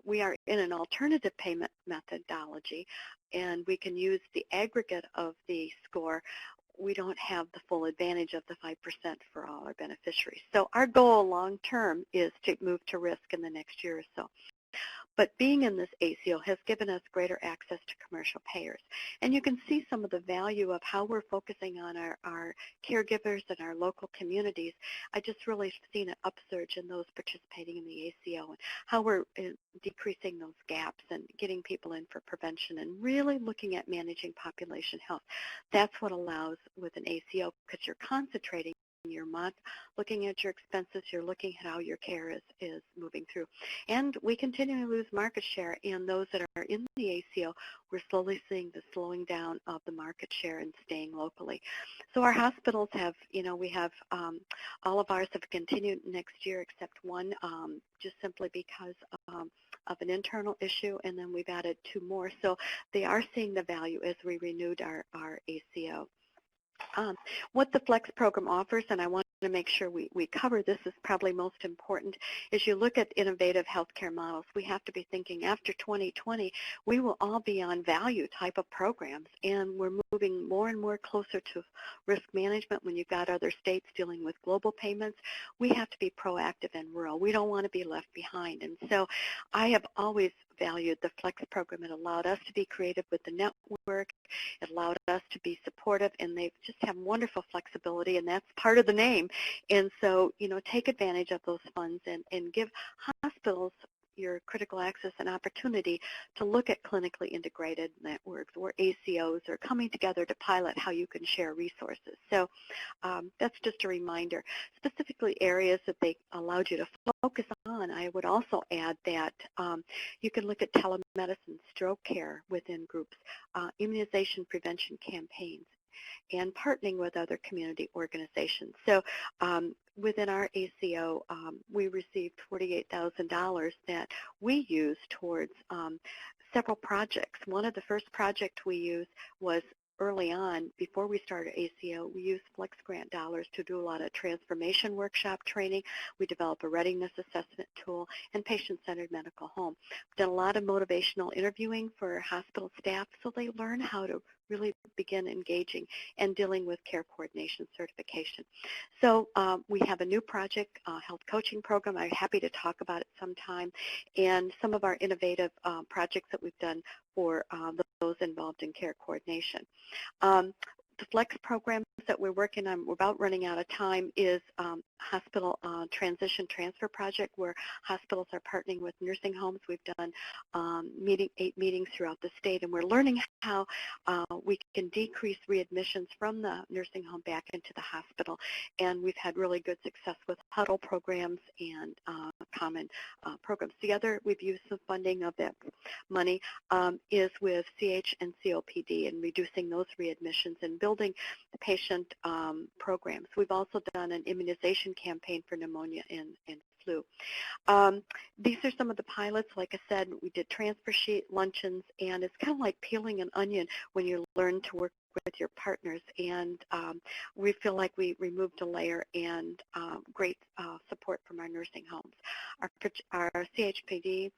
we are in an alternative payment methodology, and we can use the aggregate of the score. We don't have the full advantage of the 5% for all our beneficiaries. So our goal long term is to move to risk in the next year or so. But being in this ACO has given us greater access to commercial payers. And you can see some of the value of how we're focusing on our caregivers and our local communities. I just really seen an upsurge in those participating in the ACO and how we're decreasing those gaps and getting people in for prevention and really looking at managing population health. That's what allows with an ACO, because you're concentrating you're looking at your expenses, you're looking at how your care is moving through. And we continue to lose market share, and those that are in the ACO, we're slowly seeing the slowing down of the market share and staying locally. So our hospitals have, we have, all of ours have continued next year except one, just simply because of an internal issue, and then we've added 2 more. So they are seeing the value as we renewed our ACO. What the Flex program offers, and I want to make sure we cover this, is probably most important. As you look at innovative healthcare models, we have to be thinking after 2020, we will all be on value type of programs, and we're moving more and more closer to risk management. When you've got other states dealing with global payments, we have to be proactive and rural. We don't want to be left behind. And so I have always valued the Flex program. It allowed us to be creative with the network. It allowed us to be supportive, and they just have wonderful flexibility, and that's part of the name. And so, take advantage of those funds and give hospitals your critical access an opportunity to look at clinically integrated networks or ACOs, or coming together to pilot how you can share resources. So that's just a reminder. Specifically areas that they allowed you to focus on, I would also add that you can look at telemedicine, stroke care within groups, immunization prevention campaigns, and partnering with other community organizations. So within our ACO, we received $48,000 that we used towards several projects. One of the first projects we used was early on, before we started ACO, we used Flex Grant dollars to do a lot of transformation workshop training. We developed a readiness assessment tool and patient-centered medical home. We've done a lot of motivational interviewing for hospital staff so they learn how to really begin engaging and dealing with care coordination certification. So we have a new project, health coaching program. I'm happy to talk about it sometime, and some of our innovative projects that we've done for those involved in care coordination. The Flex programs that we're working on, we're about running out of time, is hospital transition transfer project, where hospitals are partnering with nursing homes. We've done 8 meetings throughout the state, and we're learning how we can decrease readmissions from the nursing home back into the hospital. And we've had really good success with huddle programs and common programs. The other, we've used some funding of that money is with CH and COPD, and reducing those readmissions and building the patient programs. We've also done an immunization campaign for pneumonia and flu. These are some of the pilots. Like I said, we did transfer sheet luncheons, and it's kind of like peeling an onion when you learn to work with your partners, and we feel like we removed a layer, and great support from our nursing homes. Our CHPD,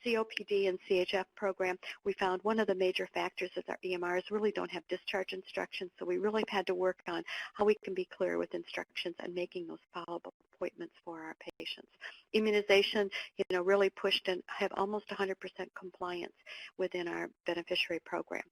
COPD, and CHF program, we found one of the major factors is our EMRs really don't have discharge instructions, so we really had to work on how we can be clear with instructions and making those follow-up appointments for our patients. Immunization, really pushed and have almost 100% compliance within our beneficiary program.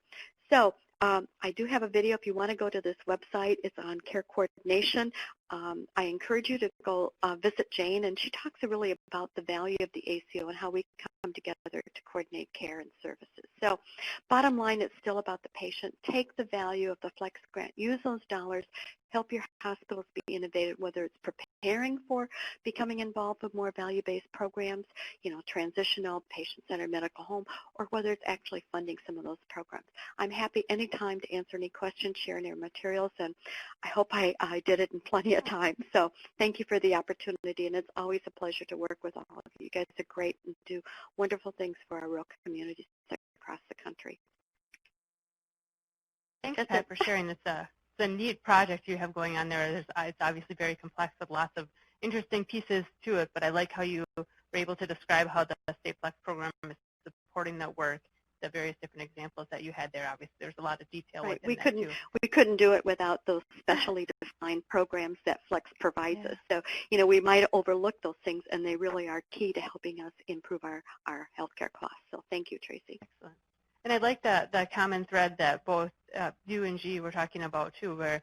So I do have a video. If you want to go to this website, it's on care coordination. I encourage you to go visit Jane, and she talks really about the value of the ACO and how we come together to coordinate care and services. So bottom line, it's still about the patient. Take the value of the Flex Grant. Use those dollars. Help your hospitals be innovative, whether it's preparing for becoming involved with more value-based programs, transitional, patient-centered medical home, or whether it's actually funding some of those programs. I'm happy anytime to answer any questions, share any materials, and I hope I did it in plenty of time. So thank you for the opportunity, and it's always a pleasure to work with all of you. You guys are great and do wonderful things for our rural communities across the country. Thanks, Pat, for sharing this. The neat project you have going on there. It's obviously very complex with lots of interesting pieces to it, but I like how you were able to describe how the State Flex program is supporting that work, the various different examples that you had there. Obviously, there's a lot of detail within that, too. We couldn't do it without those specially defined programs that Flex provides us. So, we might overlook those things, and they really are key to helping us improve our healthcare costs. So thank you, Tracy. Excellent. And I like the common thread that both you and G were talking about, too, where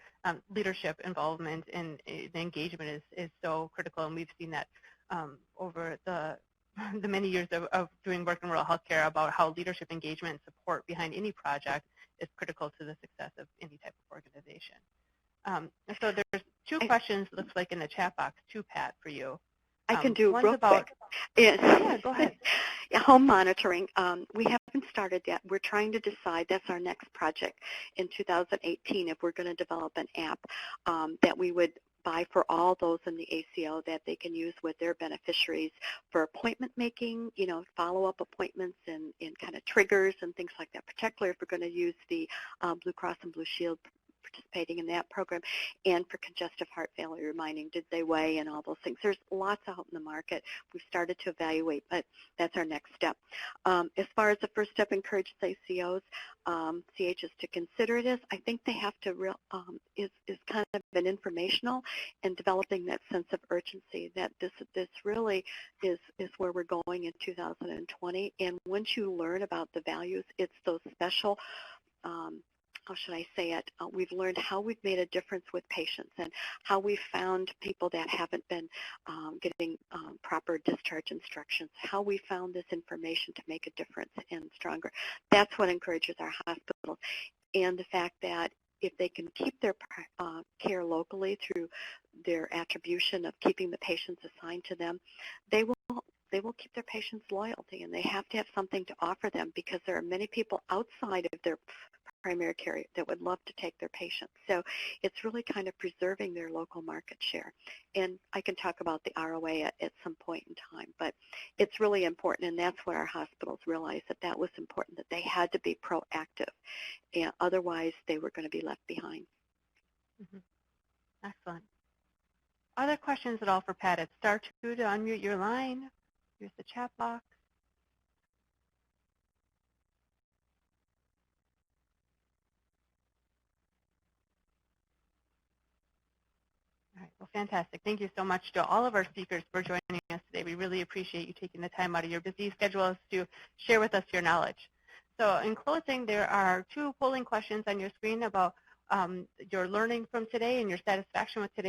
leadership involvement and the engagement is so critical, and we've seen that over the many years of doing work in rural healthcare, about how leadership engagement and support behind any project is critical to the success of any type of organization. So there's two questions, looks like, in the chat box, too, Pat, for you. I can do one's real about, quick. Yes. Yeah, go ahead. Home monitoring. We haven't started yet. We're trying to decide. That's our next project in 2018, if we're going to develop an app that we would buy for all those in the ACO that they can use with their beneficiaries for appointment making, follow-up appointments and kind of triggers and things like that, particularly if we're going to use the Blue Cross and Blue Shield participating in that program, and for congestive heart failure, reminding did they weigh and all those things. There's lots out in the market. We've started to evaluate, but that's our next step. As far as the first step, encourage ACOs, CHs to consider it is, I think they have to is kind of an informational and developing that sense of urgency that this really is where we're going in 2020. And once you learn about the values, it's those special how should I say it, we've learned how we've made a difference with patients and how we've found people that haven't been getting proper discharge instructions, how we found this information to make a difference and stronger. That's what encourages our hospitals. And the fact that if they can keep their care locally through their attribution of keeping the patients assigned to them, they will keep their patients' loyalty, and they have to have something to offer them because there are many people outside of their primary care that would love to take their patients. So it's really kind of preserving their local market share. And I can talk about the ROA at some point in time, but it's really important, and that's what our hospitals realized, that was important, that they had to be proactive, and otherwise they were going to be left behind. Mm-hmm. Excellent. Other questions at all for Pat? It's star 2 to unmute your line. Here's the chat box. All right, well, fantastic. Thank you so much to all of our speakers for joining us today. We really appreciate you taking the time out of your busy schedules to share with us your knowledge. So in closing, there are 2 polling questions on your screen about your learning from today and your satisfaction with today.